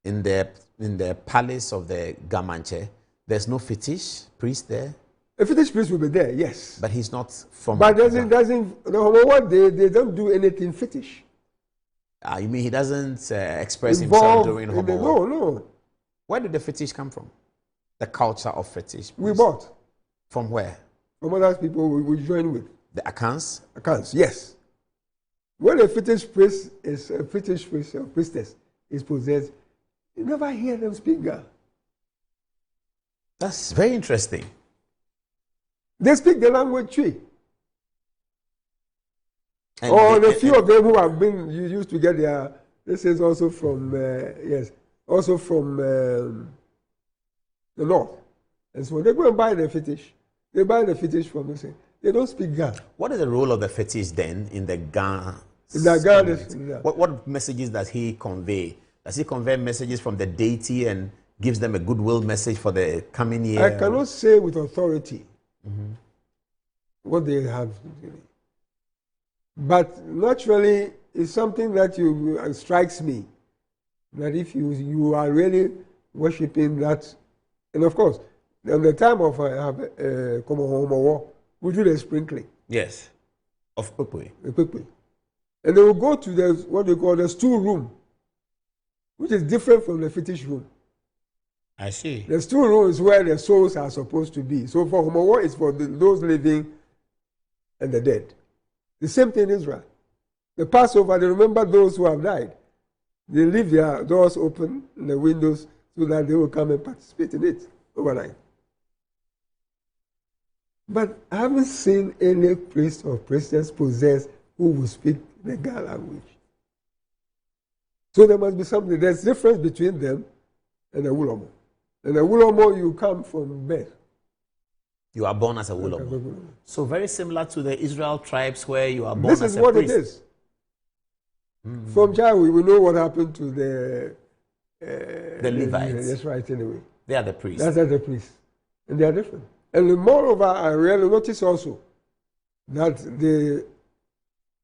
in the palace of the Gamanche, there's no fetish priest there. A fetish priest will be there, yes. But he's not from. But they don't do anything fetish. You mean he doesn't express himself during Homa? No. Where did the fetish come from? The culture of fetish. We bought. From where? From other people we join with. The Akans? Akans, yes. When a fetish priest is a fetish priest or priestess is possessed, you never hear them speak God. That's very interesting. They speak the language Tree. The few of them who have been used to get their, this is also from, also from the north. And so they go and buy the fetish. They buy the fetish from us. They don't speak Ga. What is the role of the fetish then in the Ga? In the Ga, what messages does he convey? Does he convey messages from the deity and gives them a goodwill message for the coming year? I cannot say with authority what they have. But naturally, it's something that strikes me, that if you are really worshipping that, and of course, at the time of Homa, we do the sprinkling. Yes, of Pupui. And they will go to what they call the stool room, which is different from the fetish room. I see. The stool room is where the souls are supposed to be. So for Homa, it's for those living and the dead. The same thing in Israel. The Passover, they remember those who have died. They leave their doors open and the windows so that they will come and participate in it overnight. But I haven't seen any priest or priestess possessed who will speak the Ga language. So there must be something. There's a difference between them and the Wulomo. And the Wulomo, you come from birth. You are born as a Wulomo. So very similar to the Israel tribes where you are born as a priest. This is what it is. From childhood, we know what happened to the Levites. That's right, anyway. They are the priests. That's the priests. And they are different. And moreover, I really notice also that the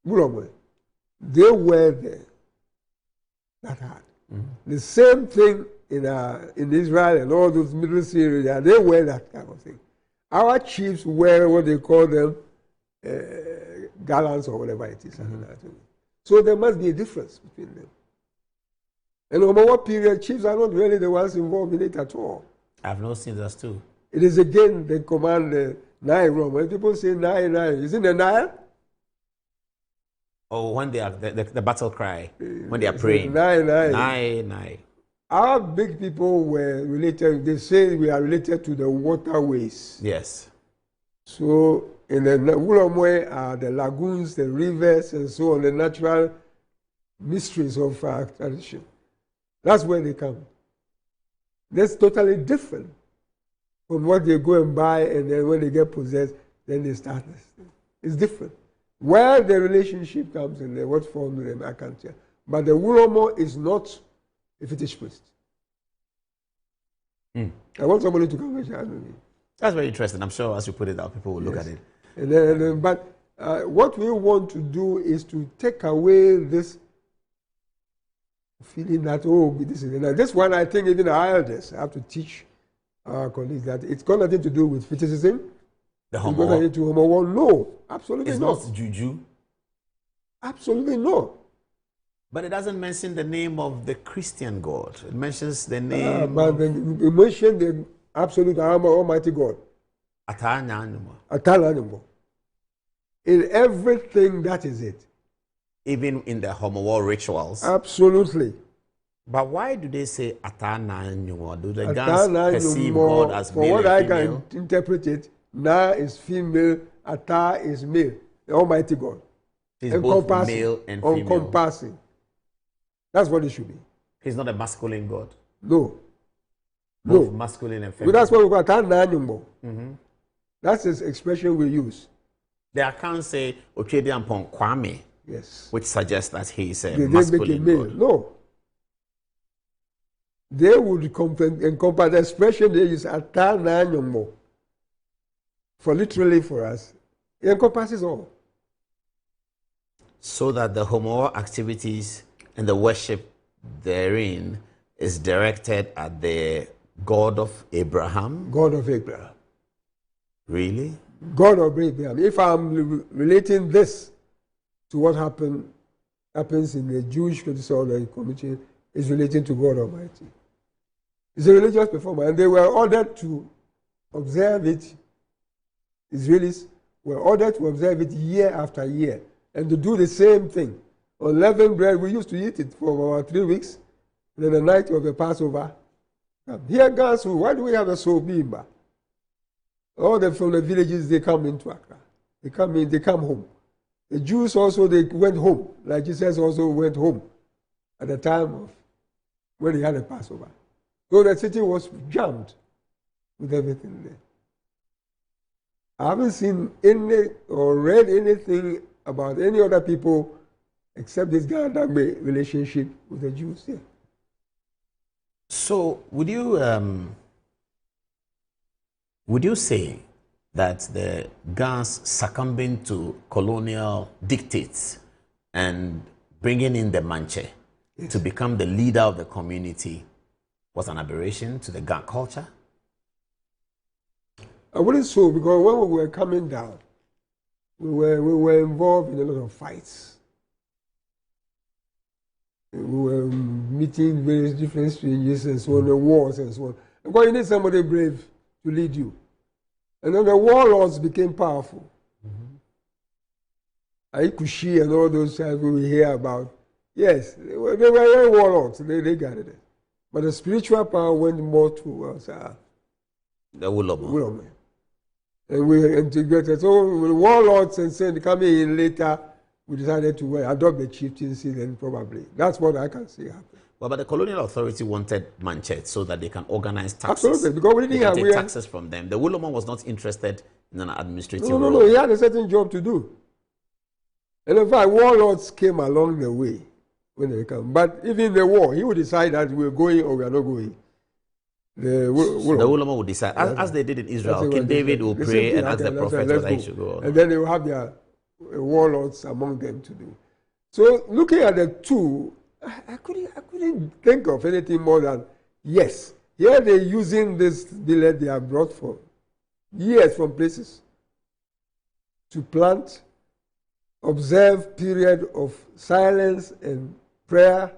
Wulomo, they wear that hat. The same thing in Israel and all those Middle East areas, they wear that kind of thing. Our chiefs were what they call them gallants or whatever it is. So there must be a difference between them. And over what period, chiefs are not really the ones involved in it at all. I've not seen that too. It is again the command, the Nile Rome. When people say Nile, is it the Nile? Oh, when they are the battle cry, when they are praying. Nile. Our big people were related, they say we are related to the waterways. Yes. So in the Wulomwe are the lagoons, the rivers, and so on, the natural mysteries of our tradition. That's where they come. That's totally different from what they go and buy, and then when they get possessed, then they start. It's different. Where the relationship comes in, what form them, I can't tell. But the Wulomo is not a fetish priest. I want somebody to come and share with me. That's very interesting. I'm sure as you put it out, people will look at it. And then, but what we want to do is to take away this feeling that, oh, this is enough. This one, I think even our elders have to teach our colleagues that it's got nothing to do with fetishism. The It's got nothing to homo. No, absolutely it's not. Not juju. Absolutely no. But it doesn't mention the name of the Christian God. It mentions the name. But it mentions the absolute Almighty God. Atanyanimo. In everything, that is it. Even in the homo rituals. Absolutely. But why do they say Atanyanimo? Do the Gans perceive God as male? For what and I female? can interpret it, Na is female, Ata is male. The Almighty God. He's both male and female. Encompassing. That's what it should be. He's not a masculine God. No. Both masculine and feminine. That's what we call Atanyanimo. That's his expression we use. The accounts say Ochediampon Kwame. Yes. Which suggests that he is a They masculine make a male. God. No. They would encompass the expression they use Atanyanimo. For literally for us, it encompasses all. So that the homo activities and the worship therein is directed at the God of Abraham. God of Abraham. Really? God of Abraham. If I'm relating this to what happens in the Jewish tradition community, is relating to God Almighty. It's a religious performance, and they were ordered to observe it. Israelis were ordered to observe it year after year and to do the same thing. Unleavened bread, we used to eat it for about 3 weeks. And then the night of the Passover. Here, guys, why do we have a sobimba? All from the villages, they come into Accra. They come home. The Jews also, they went home, like Jesus also went home at the time of when he had a Passover. So the city was jammed with everything there. I haven't seen any or read anything about any other people except this Gandagbe relationship with the Jews here. So would you say that the Gans succumbing to colonial dictates and bringing in the Manche to become the leader of the community was an aberration to the Gan culture? I wouldn't so, because when we were coming down, we were involved in a lot of fights. We were meeting various different strangers and so on, the wars and so on. Because you need somebody brave to lead you. And then the warlords became powerful. Aikushi and all those guys we hear about. Yes, they were warlords, they got it. But the spiritual power went more towards the Wulomo. And we integrated. So the warlords and saying coming in later, we decided to adopt the chieftaincy then probably. That's what I can see happen. Well, but the colonial authority wanted Manchet so that they can organize taxes. Absolutely, because we didn't take taxes from them. The Wulomo was not interested in an administrative role. No, he had a certain job to do. And in fact, warlords came along the way when they come. But even the war, he would decide that we're going or we are not going. The Wulomo would decide, as they did in Israel. King David will pray and ask the prophet whether he should go. And then they will have their warlords among them to do. So looking at the two, I couldn't think of anything more than, yes, here they're using this billet they have brought years from places to plant, observe period of silence and prayer,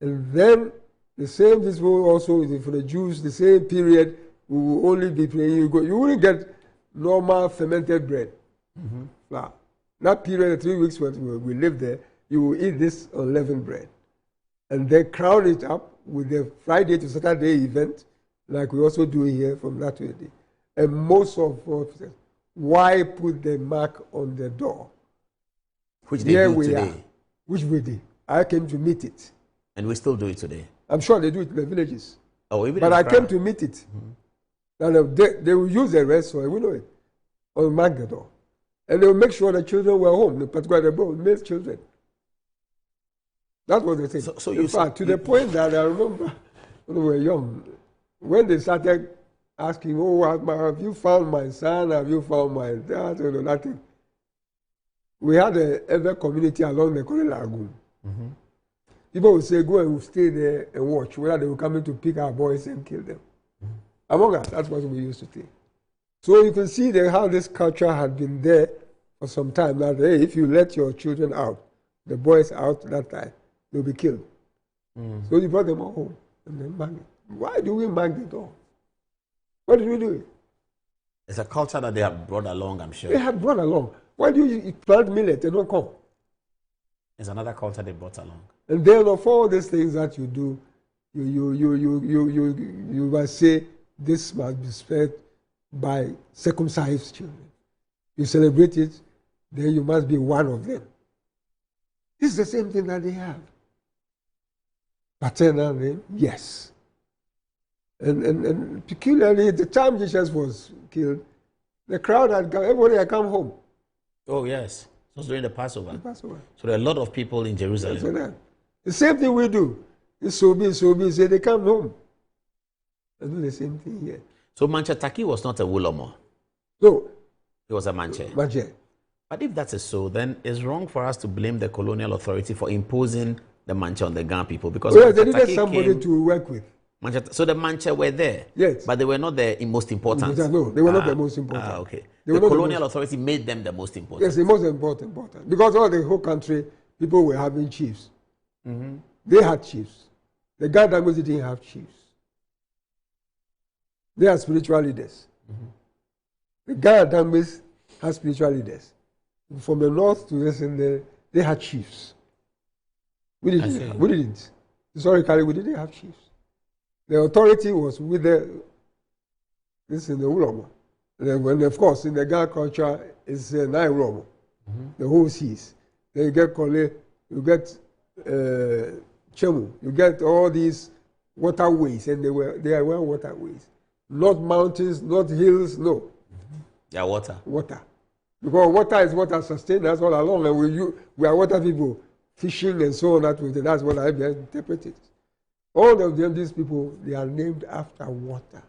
and then the same this will also for the Jews, the same period we will only be praying. You wouldn't get normal fermented bread, flour. That period of 3 weeks when we live there, you will eat this unleavened bread, and then crown it up with the Friday to Saturday event, like we also do here from that to the day. And most of us, why put the mark on the door? Which they do today. Which we did. I came to meet it. And we still do it today. I'm sure they do it in the villages. Oh, even but I came to meet it. And they will use the rest, so we know it, on mark the door. And they will make sure the children were home, particularly the male children. That was the thing. So in fact, to the point that I remember when we were young, when they started asking, oh, have you found my son? Have you found my dad? You know, nothing. We had a community along the Kole Lagoon. People would say, go and stay there and watch whether they were coming to pick our boys and kill them. Among us, that's what we used to think. So you can see how this culture had been there for some time. That hey, if you let your children out, the boys out that time, they'll be killed. So you brought them all home and then mark it. Why do we mark the door? What did we do? It's a culture that they have brought along, I'm sure. They have brought along. Why do you plant millet? They don't come. It's another culture they brought along. And then of all these things that you do, you must say this must be spread by circumcised children. You celebrate it, then you must be one of them. It's the same thing that they have. Paternal name, yes. And peculiarly, the time Jesus was killed, the crowd had come, everybody had come home. Oh, yes. It was during the Passover. So there are a lot of people in Jerusalem. The same thing we do. It's so big, say they come home. I do the same thing here. So Manche was not a Wulomo. No. It was a Manche. Manche. But if that is so, then it's wrong for us to blame the colonial authority for imposing the Manche on the Ghana people. Because they needed somebody to work with. So the Manche were there. Yes. But they were not the most important. No, they were not the most important. Okay. The colonial authority made them the most important. Yes, the most important. Because all the whole country, people were having chiefs. They had chiefs. The Ghana didn't have chiefs. They are spiritual leaders. The Ghana has spiritual leaders. From the north to this, and they had chiefs. We didn't. Historically, we didn't have chiefs. The authority was with this in the Ulomo. When, of course, in the Ghana culture, it's Nai Ulomo, the whole seas. Then you get Kole, you get Chemu, you get all these waterways, and they were waterways. Not mountains, not hills, no. Yeah, water. Water. Because water is what has sustained us all along, and we are water people, fishing and so on. That's what I interpreted. All of them, these people, they are named after water.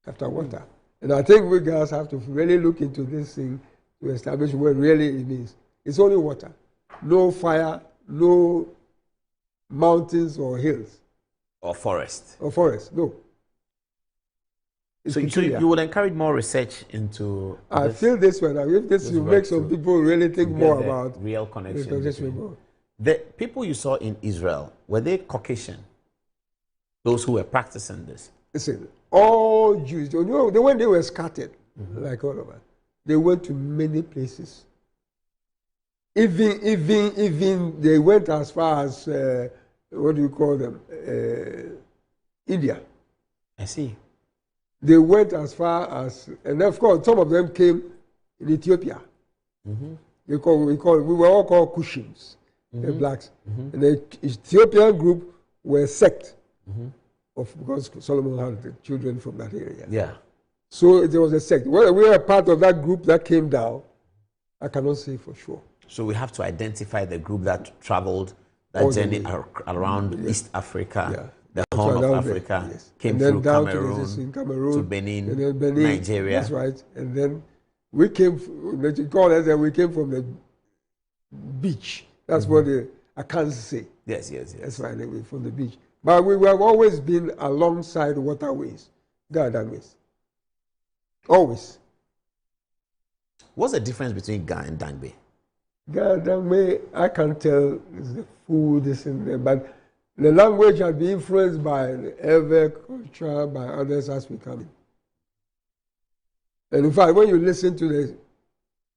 After water. And I think we guys have to really look into this thing to establish what really it means. It's only water. No fire, no mountains or hills. Or forest. No. So you would encourage more research into I feel this way. If this will make some people really think more about real connection. The people you saw in Israel, were they Caucasian? Those who were practicing this? Listen, all Jews, when they were scattered, like all of us, they went to many places. Even they went as far as, what do you call them? India. I see. They went as far as, and of course, some of them came in Ethiopia. We were all called Cushims, the blacks. And the Ethiopian group were sect, because Solomon had the children from that area. Yeah. So there was a sect. Whether we were part of that group that came down, I cannot say for sure. So we have to identify the group that traveled that journey around East Africa, the Horn of Africa, came through Cameroon to Benin, Nigeria. That's right. And then we came from the beach. That's what I can't say. Yes. That's right, from the beach. But we have always been alongside waterways, Ghanaians. Always. What's the difference between Ga and Dangbe? Ga and Dangbe, I can't tell the food, this and that, but the language has been influenced by the Ewe culture, by others as we come in. And in fact, when you listen to the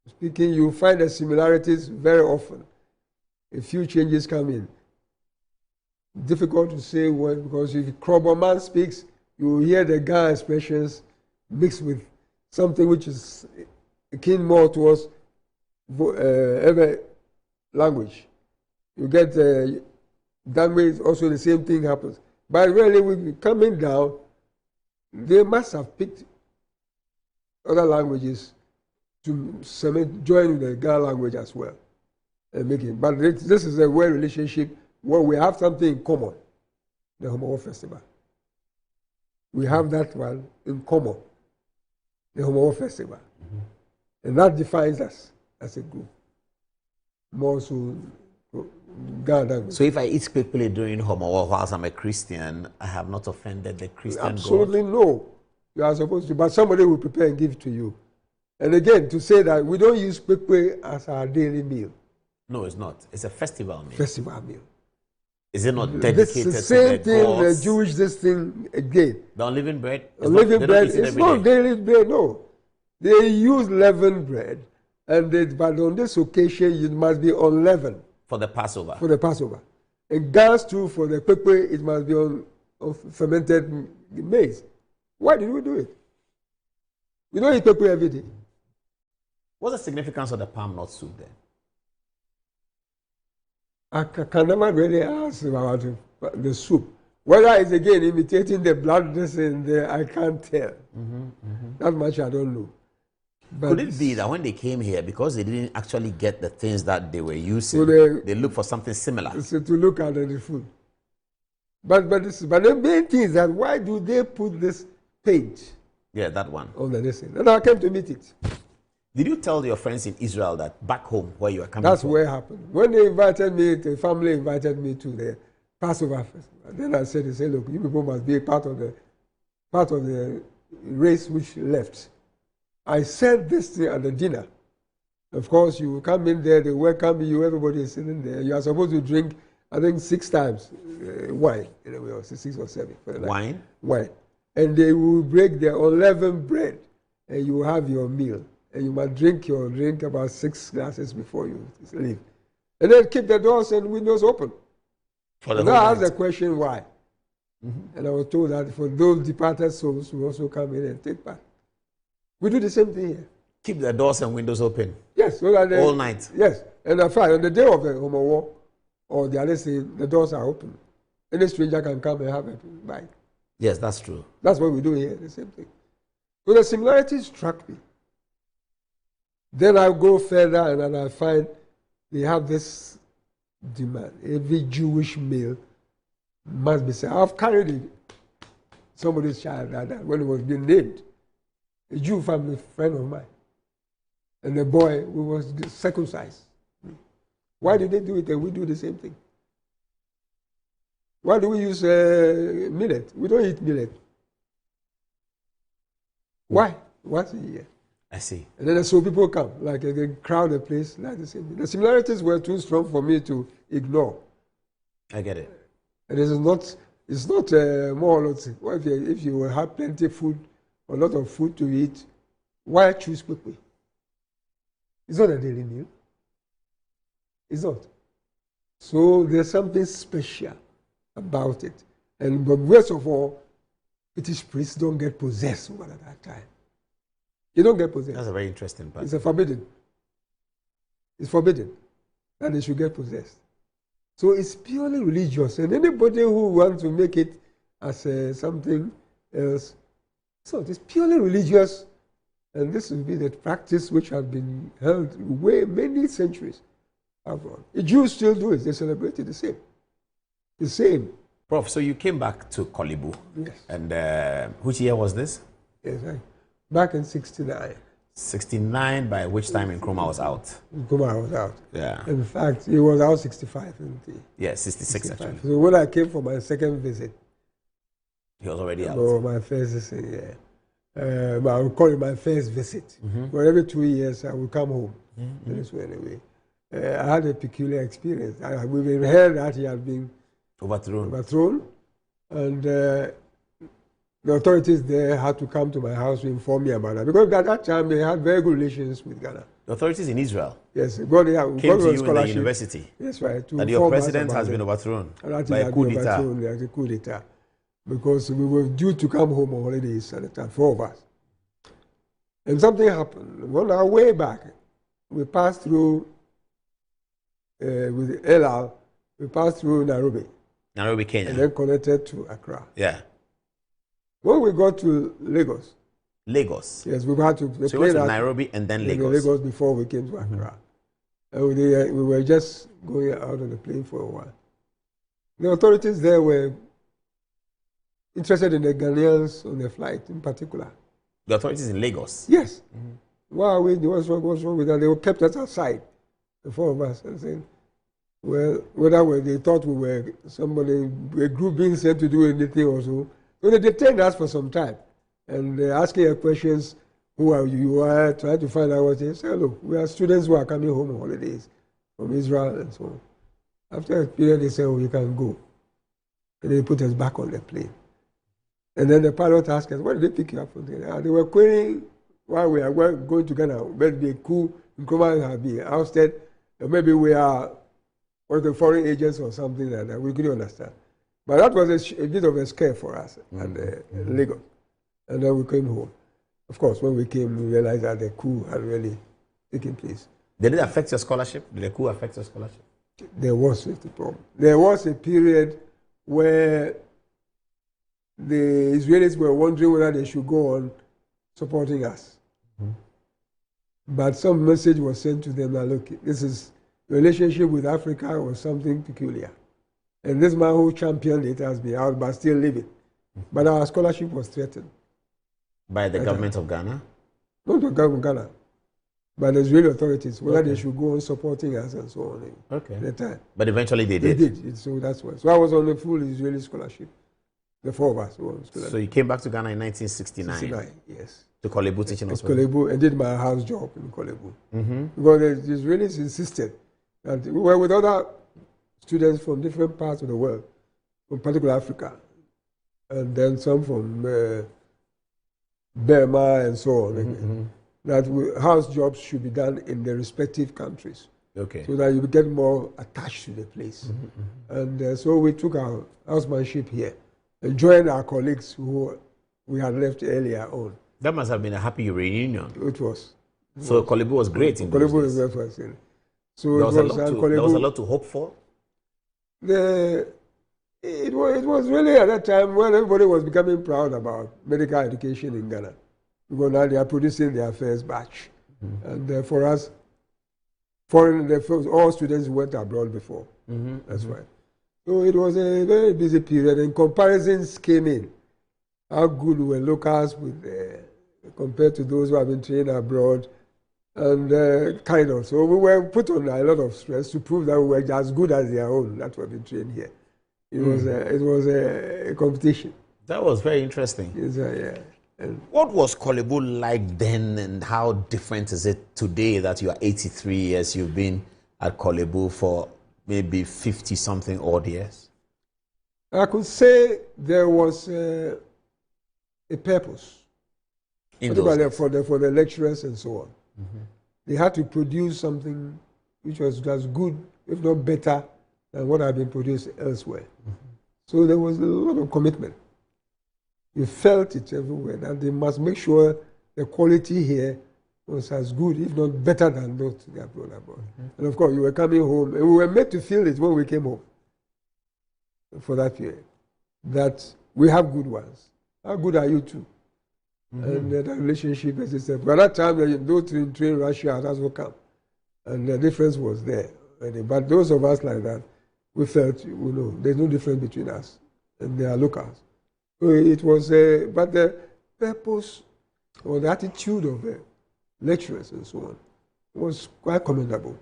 speaking, you find the similarities very often. A few changes come in. Difficult to say what, because if Kroboman speaks, you hear the Ga expressions mixed with something which is akin more towards Ewe language. You get Dangbe, also the same thing happens. But really, with coming down, they must have picked other languages to join with the Ga language as well and make it. But this is a well relationship where we have something in common, the Homa Festival. We have that one in common, the Homa Festival. And that defines us as a group. More so, God. So if I eat spiritually during Homa whilst I'm a Christian, I have not offended the Christian Absolutely God? No. You are supposed to, but somebody will prepare and give it to you. And again, to say that we don't use pepe as our daily meal. No, it's not. It's a festival meal. Festival meal. Is it not dedicated the same to the thing, gods? the Jewish this thing again. The unleavened bread? Unleavened bread, it's not daily bread, no. They use leavened bread, but on this occasion, it must be unleavened. For the Passover? For the Passover. And gas too, for the pepe, it must be on fermented maize. Why did we do it? We don't eat pepe every day. What's the significance of the palm nut soup then? I can never really ask about the soup. Whether it's again imitating the bloodness in there, I can't tell. That much I don't know. But could it be that when they came here, because they didn't actually get the things that they were using, so they look for something similar? So to look at the food. But the main thing is that why do they put this paint? Yeah, that one. On the thing. And I came to meet it. Did you tell your friends in Israel that back home where you are coming That's from? where it happened. When they invited me, the family invited me to the Passover festival. Then I said, look, you people must be part of the race which left. I said this thing at the dinner. Of course, you come in there, they welcome you, everybody is sitting there. You are supposed to drink, I think, 6 times wine, anyway, or 6 or 7. Wine? Wine. And they will break their unleavened bread, and you will have your meal. And you must drink your drink about 6 glasses before you leave. And then keep the doors and windows open. For the and whole I asked night. the question why. And I was told that for those departed souls who also come in and take part. We do the same thing here. Keep the doors and windows open? Yes. So that all night? Yes. And in fact, on the day of the Homa War, or the other day, the doors are open. Any stranger can come and have a bite. Yes, that's true. That's what we do here, the same thing. So the similarities struck me. Then I go further and then I find they have this demand. Every Jewish male must be said. I've carried it. Somebody's child like that when he was being named. A Jew family friend of mine. And the boy who was circumcised. Why did they do it and we do the same thing? Why do we use millet? We don't eat millet. Why? Once a year. I see. And then so people come, like they crowd the place, like the same thing. The similarities were too strong for me to ignore. I get it. And it's not more or less. If you have plenty of food, a lot of food to eat, why choose pepe? It's not a daily meal. It's not. So there's something special about it. And but worst of all, British priests don't get possessed over at that time. You don't get possessed. That's a very interesting part. It's forbidden. It's forbidden that they should get possessed. So it's purely religious. And anybody who wants to make it as something else, so it's purely religious. And this will be the practice which has been held way many centuries abroad. The Jews still do it. They celebrate it the same. The same. Prof, so you came back to Kolibu. Yes. And which year was this? Yes, back in 69. 69, by which time Nkrumah was out. Nkrumah was out. Yeah. In fact, he was out 65, isn't he? Yeah, 66 actually. So when I came for my second visit, he was already out. Oh, my first visit, yeah. I would call it my first visit. But every 2 years, I would come home. This way, anyway. I had a peculiar experience. We heard that he had been overthrown. And the authorities there had to come to my house to inform me about that. Because at that time, they had very good relations with Ghana. The authorities in Israel? Yes. Came to you in the university? That's right. That your president has been overthrown by a coup d'etat. There's a coup d'etat. Because we were due to come home on holidays at the time, 4 of us. And something happened. On our way back, we passed through, with El Al, we passed through Nairobi. Nairobi, Kenya. And then connected to Accra. Yeah. When we got to Lagos. Lagos? Yes, we had to. So we went to Nairobi and then Lagos? Lagos before we came to Accra. And we were just going out on the plane for a while. The authorities there were interested in the Ghanaians on the flight in particular. The authorities in Lagos? Yes. What's wrong with that? They kept us aside, the 4 of us, and saying, well, whether they thought we were a group being sent to do anything or so. So they detained us for some time. And they're asking us questions, who are you are, trying to find out what they say. Look, we are students who are coming home on holidays from Israel and so on. After a period, they said, oh, you can go. And they put us back on the plane. And then the pilot asked us, where did they pick you up from there? They were querying why we are going to Ghana. Maybe a coup in Nkrumah have been ousted. Maybe we are working foreign agents or something like that. We couldn't understand. But that was a bit of a scare for us at Lagos. And then we came home. Of course, when we came, we realized that the coup had really taken place. Did it affect your scholarship? Did the coup affect your scholarship? There was a problem. There was a period where the Israelis were wondering whether they should go on supporting us. But some message was sent to them that, look, this is the relationship with Africa was something peculiar. And this man who championed it has been out, but still living. But our scholarship was threatened. By the government of Ghana? Not the government of Ghana, but the Israeli authorities, whether they should go on supporting us and so on. Okay. At the time. But eventually they did? They did. So that's why. So I was on a full Israeli scholarship. The 4 of us were on scholarship. So you came back to Ghana in 1969? 69, yes. To Kolebu teaching hospital? Kolebu, and did my house job in Kolebu. Because the Israelis insisted that we were with other students from different parts of the world, from particularly Africa, and then some from Burma and so on. That house jobs should be done in the respective countries. Okay. So that you get more attached to the place. And so we took our housemanship here and joined our colleagues who we had left earlier on. That must have been a happy reunion. It was. So Kolebu was great in those days. Was great. So there was a lot to hope for? It was really at that time when everybody was becoming proud about medical education in Ghana. Because now they are producing their first batch. And for us, all students went abroad before. That's right. So it was a very busy period, and comparisons came in. How good were locals compared to those who have been trained abroad, and kind of. So we were put on a lot of stress to prove that we were as good as their own that were been trained here. It was a competition. That was very interesting. Yes, yeah. And what was Kolebu like then, and how different is it today that you are 83 years, you've been at Kolebu for maybe 50-something odd years? I could say there was a purpose, particularly for the lecturers and so on. They had to produce something which was as good, if not better, than what had been produced elsewhere. So there was a lot of commitment. You felt it everywhere, that they must make sure the quality here was as good, if not better than those they have brought abroad. And of course, you were coming home, and we were made to feel it when we came home for that period, that we have good ones. How good are you too? And that relationship existed. By that time, those train Russia has also come, and the difference was there. But those of us like that, we felt, there's no difference between us, and they are locals. So it was, but the purpose or the attitude of lecturers and so on. It was quite commendable.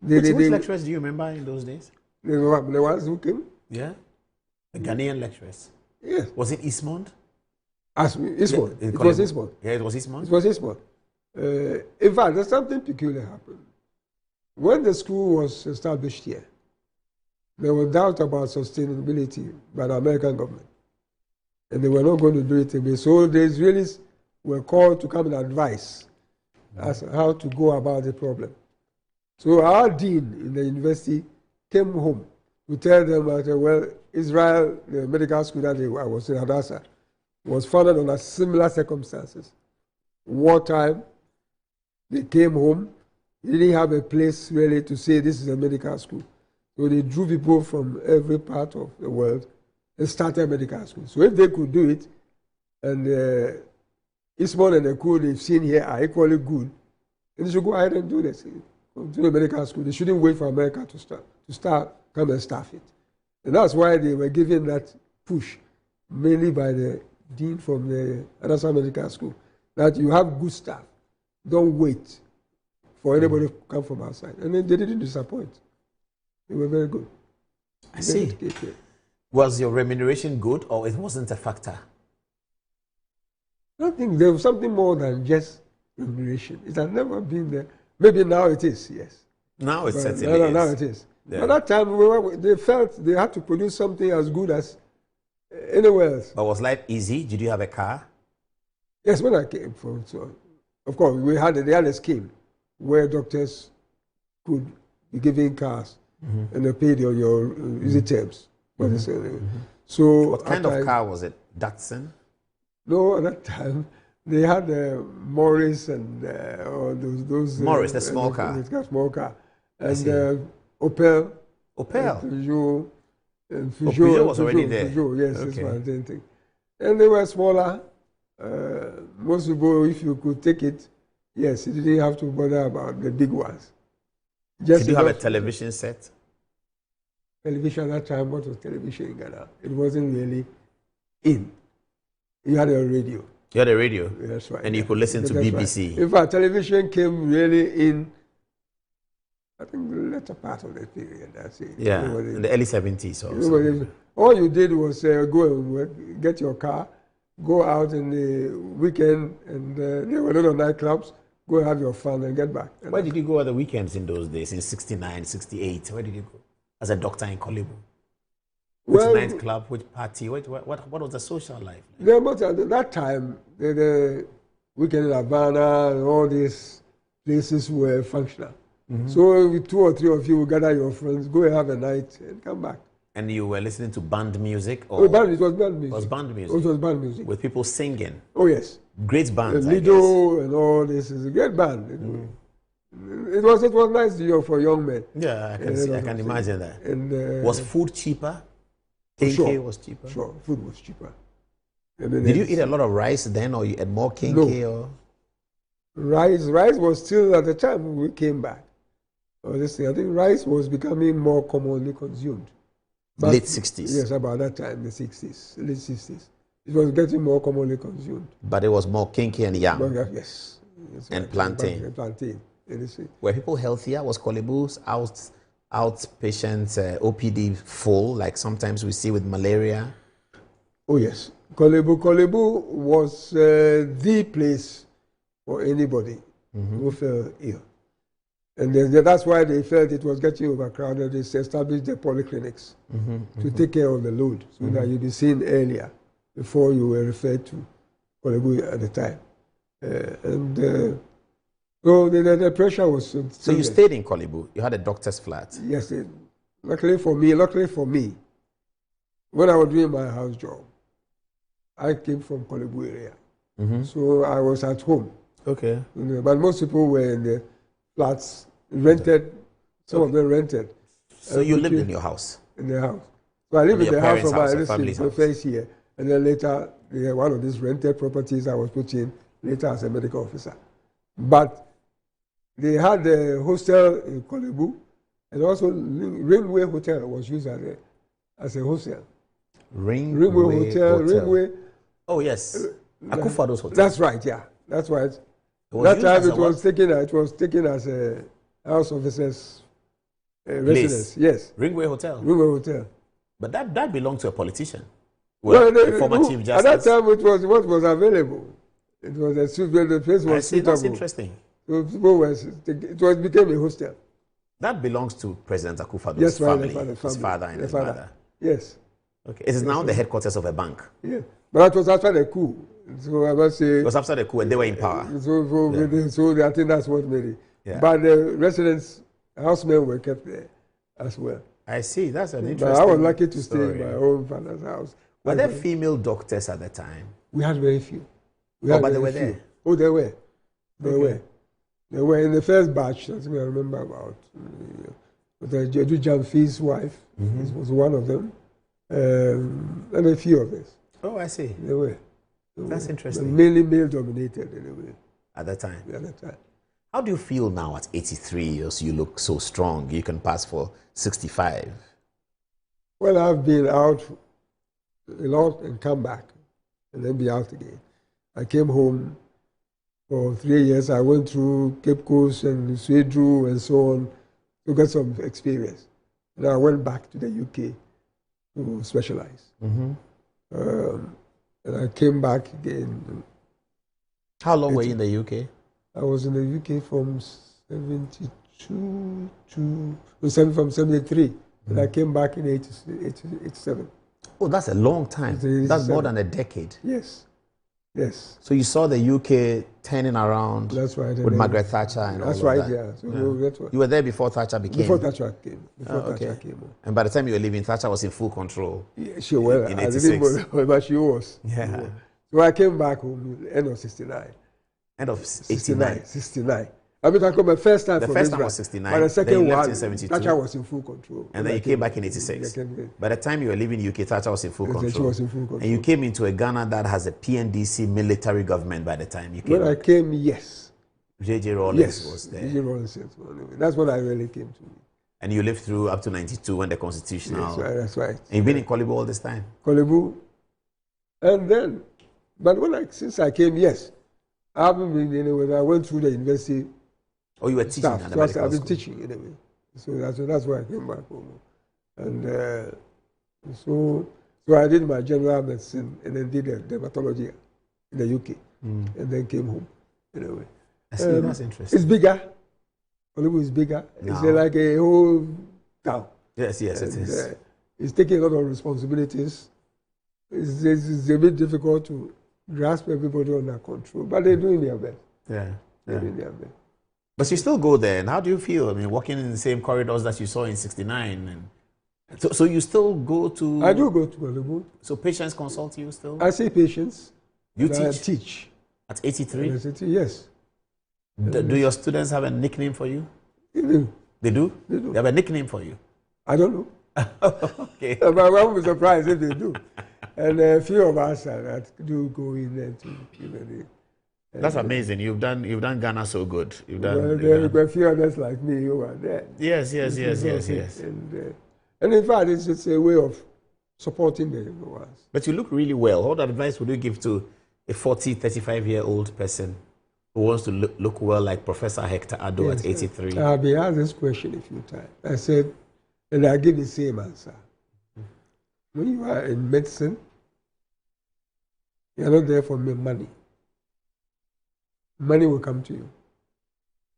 Which lecturers do you remember in those days? The ones who came? Yeah. The Ghanaian lecturers? Yes. Was it Eastmond? Eastmond. Yeah, it was Eastmond. Yeah, it was Eastmond? It was Eastmond. In fact, there's something peculiar happened. When the school was established here, there was doubt about sustainability by the American government. And they were not going to do it again. So the Israelis were called to come and advise as how to go about the problem. So our dean in the university came home to tell them that, well, Israel, the medical school that I was in Hadassah, was founded under similar circumstances. Wartime, they came home, they didn't have a place really to say this is a medical school. So they drew people from every part of the world and started medical school. So if they could do it, and Eastmond and the school they've seen here are equally good, then they should go ahead and do this. To the medical school. They shouldn't wait for America to come and staff it. And that's why they were given that push, mainly by the dean from the Hadassah Medical School, that you have good staff. Don't wait for anybody to come from outside. And then they didn't disappoint. They were very good. I see. Was your remuneration good or it wasn't a factor? I think there was something more than just remuneration. It had never been there. Maybe now it is, yes. Now it certainly is. Now it is. Yeah. At that time, they felt they had to produce something as good as anywhere else. But was life easy? Did you have a car? Yes, when I came from, so of course, they had a scheme where doctors could be given cars and they paid on your easy terms. So what kind of car was it? Datsun? No, at that time they had Morris and all those. Morris, the small car. Small car, and Opel. Opel. Peugeot was already there. Peugeot, yes, Okay. that's what I'm saying. And they were smaller. Most people, if you could take it, yes, you didn't have to bother about the big ones. Did you have a television set? Television at that time, what was television in Ghana? It wasn't really in. You had a radio. You had a radio? That's right. And you could listen to BBC? Right. In fact, television came really in, I think, the latter part of the period. That's it. Yeah, in the early 70s or so. All you did was go and work, get your car, go out in the weekend, and there were a lot of nightclubs, go and have your fun and get back. And where did you go at the weekends in those days, in 69, 68? Where did you go? As a doctor in Kolebu? Which nightclub, which party, what was the social life? Yeah, but at that time, the weekend in Havana and all these places were functional. So with 2 or 3 of you gather your friends, go and have a night and come back. And you were listening to band music? Or it was band music. It was band music? It was band music. With people singing? Oh, yes. Great bands, Lido and all this is a great band. It was nice for young men. Yeah, I can imagine that. And, was food cheaper? Sure, was cheaper? Sure, food was cheaper. Did you eat a lot of rice then, or you had more kinky? No. Or? Rice was still, at the time we came back. I think rice was becoming more commonly consumed. But late 60s? Yes, about that time, the 60s, late 60s. It was getting more commonly consumed. But it was more kinky and yam? Yes. And plantain? Plantain. Were people healthier? Was Kolebu's outpatient OPD full, like sometimes we see with malaria? Oh, yes. Kolebu was the place for anybody who fell ill. And that's why they felt it was getting overcrowded. They established the polyclinics to take care of the load so that you'd be seen earlier before you were referred to Kolebu at the time. So the pressure was... So you stayed in Kolebu? You had a doctor's flat? Yes. Luckily for me, when I was doing my house job, I came from Kolebu area. So I was at home. Okay. But most people were in the flats, rented. Some of them rented. So you lived in your house? In the house. So I lived in the house for my first year. And then later, one of these rented properties I was put in later as a medical officer. But they had a hostel in Kolebu, and also Ringway Hotel was used as a hostel. Ringway Hotel. Ringway. Oh, yes. Akufado's hotel. That's right, yeah. That's right. That time it was taken as a house officers residence. Yes. Ringway Hotel. Ringway Hotel. But that belonged to a politician. Well, the former Chief Justice. At that time, it was what was available. It was the place was I see, that's interesting. So it became a hostel. That belongs to President Akufado's yes, family, right, his father and his mother. Yes. Okay. It is now the headquarters of a bank. Yeah. But that was after the coup. So I must say... It was after the coup and they were in power. So I think that's what made it. Yeah. But the residents, housemen were kept there as well. I see. That's an interesting But I was lucky to story. stay in my own father's house. Were there female doctors at the time? We had very few. But they were there? Oh, they were. They were. They were in the first batch, that's what I remember about. The Jeju Jamfi's wife was one of them. And a few others. Oh, I see. They were. That's interesting. Mainly male dominated anyway. At that time? At that time. How do you feel now at 83 years? You look so strong. You can pass for 65. Well, I've been out a lot and come back and then be out again. I came home for 3 years. I went through Cape Coast and Sweden and so on to get some experience. Then I went back to the UK to specialize. And I came back again. How long were you in the UK? I was in the UK from 73. And I came back in 87. Oh, that's a long time. That's more than a decade. Yes. Yes. So you saw the UK turning around with Margaret Thatcher and all of that. That's right, yeah. So that's what, you were there before Thatcher became? Before Thatcher came. Thatcher came. And by the time you were leaving, Thatcher was in full control. Yeah, she was. In I 86. didn't, but she was. Yeah. She was. So I came back home end of 69. End of 89? 69. I mean, I come my first time the from first Israel. time was 69. But the second then you left one, in 72. Thatcher was in full control. And then you came back in 86. By the time you were leaving UK, Thatcher was in full control. She was in full control. And you came into a Ghana that has a PNDC military government by the time you came. When I came, yes. J.J. Rawlings was there. J.J. Rawlings, that's when I really came to. And you lived through up to 92 when the constitutional. Yes, that's right. And you've been in Kolebu all this time? Kolebu. And then, but since I came, yes. I haven't been anywhere. I went through the university. Oh, you were teaching at the medical I've been school. teaching anyway. So that's why I came back home. And so I did my general medicine and then did dermatology in the UK. And then came home anyway. I see, that's interesting. It's bigger. Kolebu is bigger. It's like a whole town. Yes, it is. It's taking a lot of responsibilities. It's a bit difficult to grasp everybody under control, but they're doing their best. They're doing their best. But you still go there, and how do you feel? I mean, walking in the same corridors that you saw in '69, and so you still go to? I do go to Kolebu. So patients consult you still? I see patients. You teach? I teach. At 83? Yes. Do your students have a nickname for you? They do. They do? They do. They have a nickname for you? I don't know. Okay. But I won't be surprised if they do. And a few of us that do go in there to. That's amazing. You've done Ghana so good. There are a few others like me who are there. Yes. And in fact, it's just a way of supporting the ones. But you look really well. What advice would you give to a 40, 35-year-old person who wants to look well like Professor Hector Addo at 83? I've been asked this question a few times. I said, and I give the same answer. When you are in medicine, you're not there for money. Money will come to you.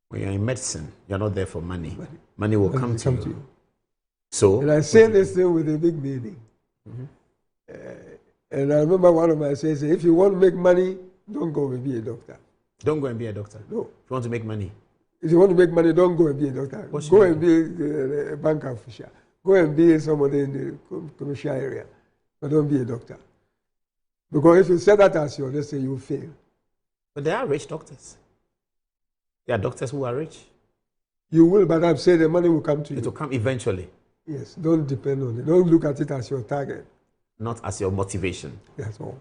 When you're in medicine, you're not there for money. Money will come to you. So, and I say this thing with a big meaning. And I remember one of my says, if you want to make money, don't go and be a doctor. Don't go and be a doctor? No. If you want to make money? If you want to make money, don't go and be a doctor. Go and be a bank official. Go and be somebody in the commercial area. But don't be a doctor. Because if you say that as your destiny, you will fail. But there are rich doctors. There are doctors who are rich. You will, but I'm saying the money will come to you. It will come eventually. Yes, don't depend on it. Don't look at it as your target. Not as your motivation. That's all.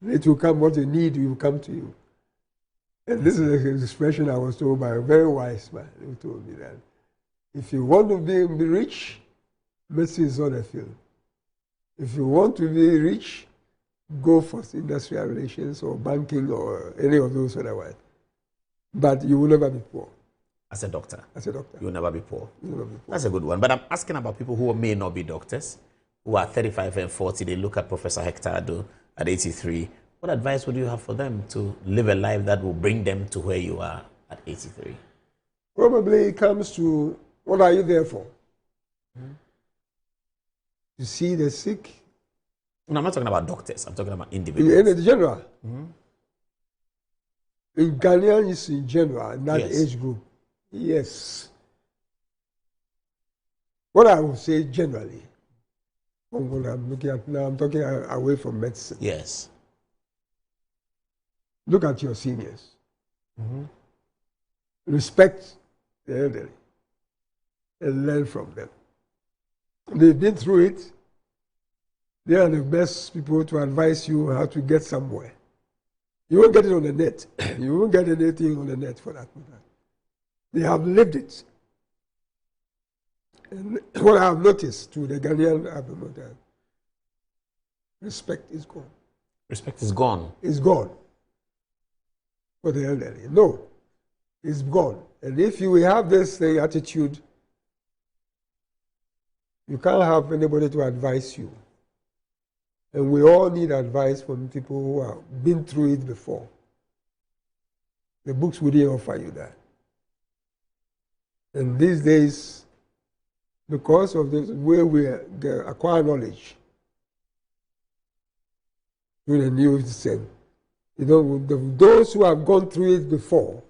It will come, what you need will come to you. And this is an expression I was told by a very wise man who told me that if you want to be rich, medicine is not a field. If you want to be rich, go for industrial relations or banking or any of those otherwise. But you will never be poor. As a doctor? As a doctor. You will never be poor. You will never be poor. That's a good one. But I'm asking about people who may not be doctors, who are 35 and 40. They look at Professor Hector Ado at 83. What advice would you have for them to live a life that will bring them to where you are at 83? Probably it comes to, what are you there for? To see the sick? No, I'm not talking about doctors. I'm talking about individuals. In general. In Ghanaians in general, in that age group. Yes. What I would say generally, from what I'm looking at now, I'm talking away from medicine. Yes. Look at your seniors. Respect the elderly and learn from them. They've been through it. They are the best people to advise you how to get somewhere. You won't get it on the net. You won't get anything on the net for that matter. They have lived it. And what I have noticed to the Ghanaian, respect is gone. Respect is gone? It's gone. For the elderly. No. It's gone. And if you have this attitude, you can't have anybody to advise you. And we all need advice from people who have been through it before. The books wouldn't offer you that. And these days, because of the way we acquire knowledge through the news system, you know, those who have gone through it before,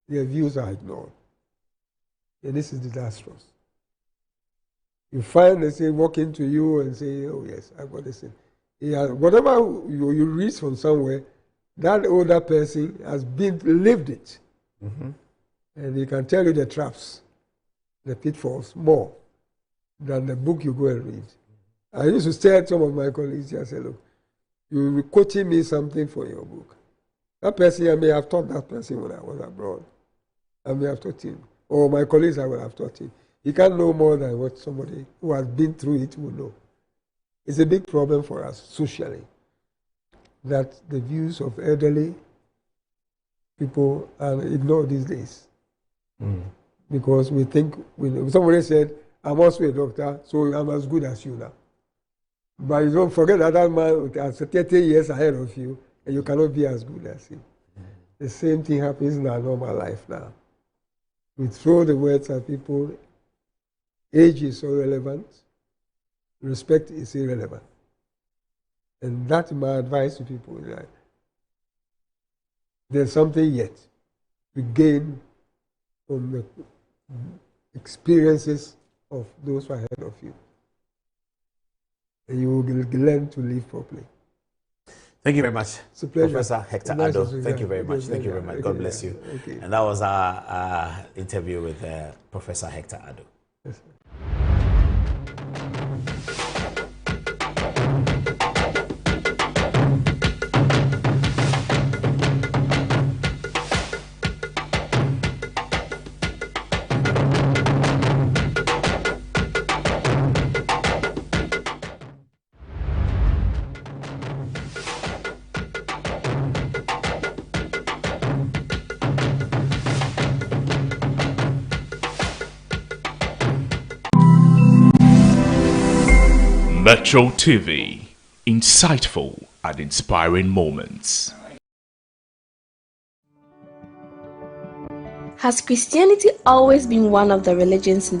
their views are ignored. And this is disastrous. You find they say, walk into you and say, oh yes, I've got this thing. Yeah, whatever you read from somewhere, that older person has lived it. And he can tell you the traps, the pitfalls, more than the book you go and read. I used to stare at some of my colleagues and say, look, you're quoting me something for your book. That person, I may have taught that person when I was abroad. I may have taught him. Or my colleagues, I would have taught him. He can't know more than what somebody who has been through it will know. It's a big problem for us socially that the views of elderly people are ignored these days. Because we think, somebody said, I'm also a doctor, so I'm as good as you now. But you don't forget that that man is 30 years ahead of you, and you cannot be as good as him. The same thing happens in our normal life now. We throw the words at people. Age is irrelevant. Respect is irrelevant. And that's my advice to people. That there's something yet to gain from the experiences of those who are ahead of you. And you will learn to live properly. Thank you very much, it's a pleasure. Professor Hector Ado. Thank you very much. Thank you very much. God bless you. And that was our interview with Professor Hector Ado. Yes. Metro TV, insightful and inspiring moments. Has Christianity always been one of the religions in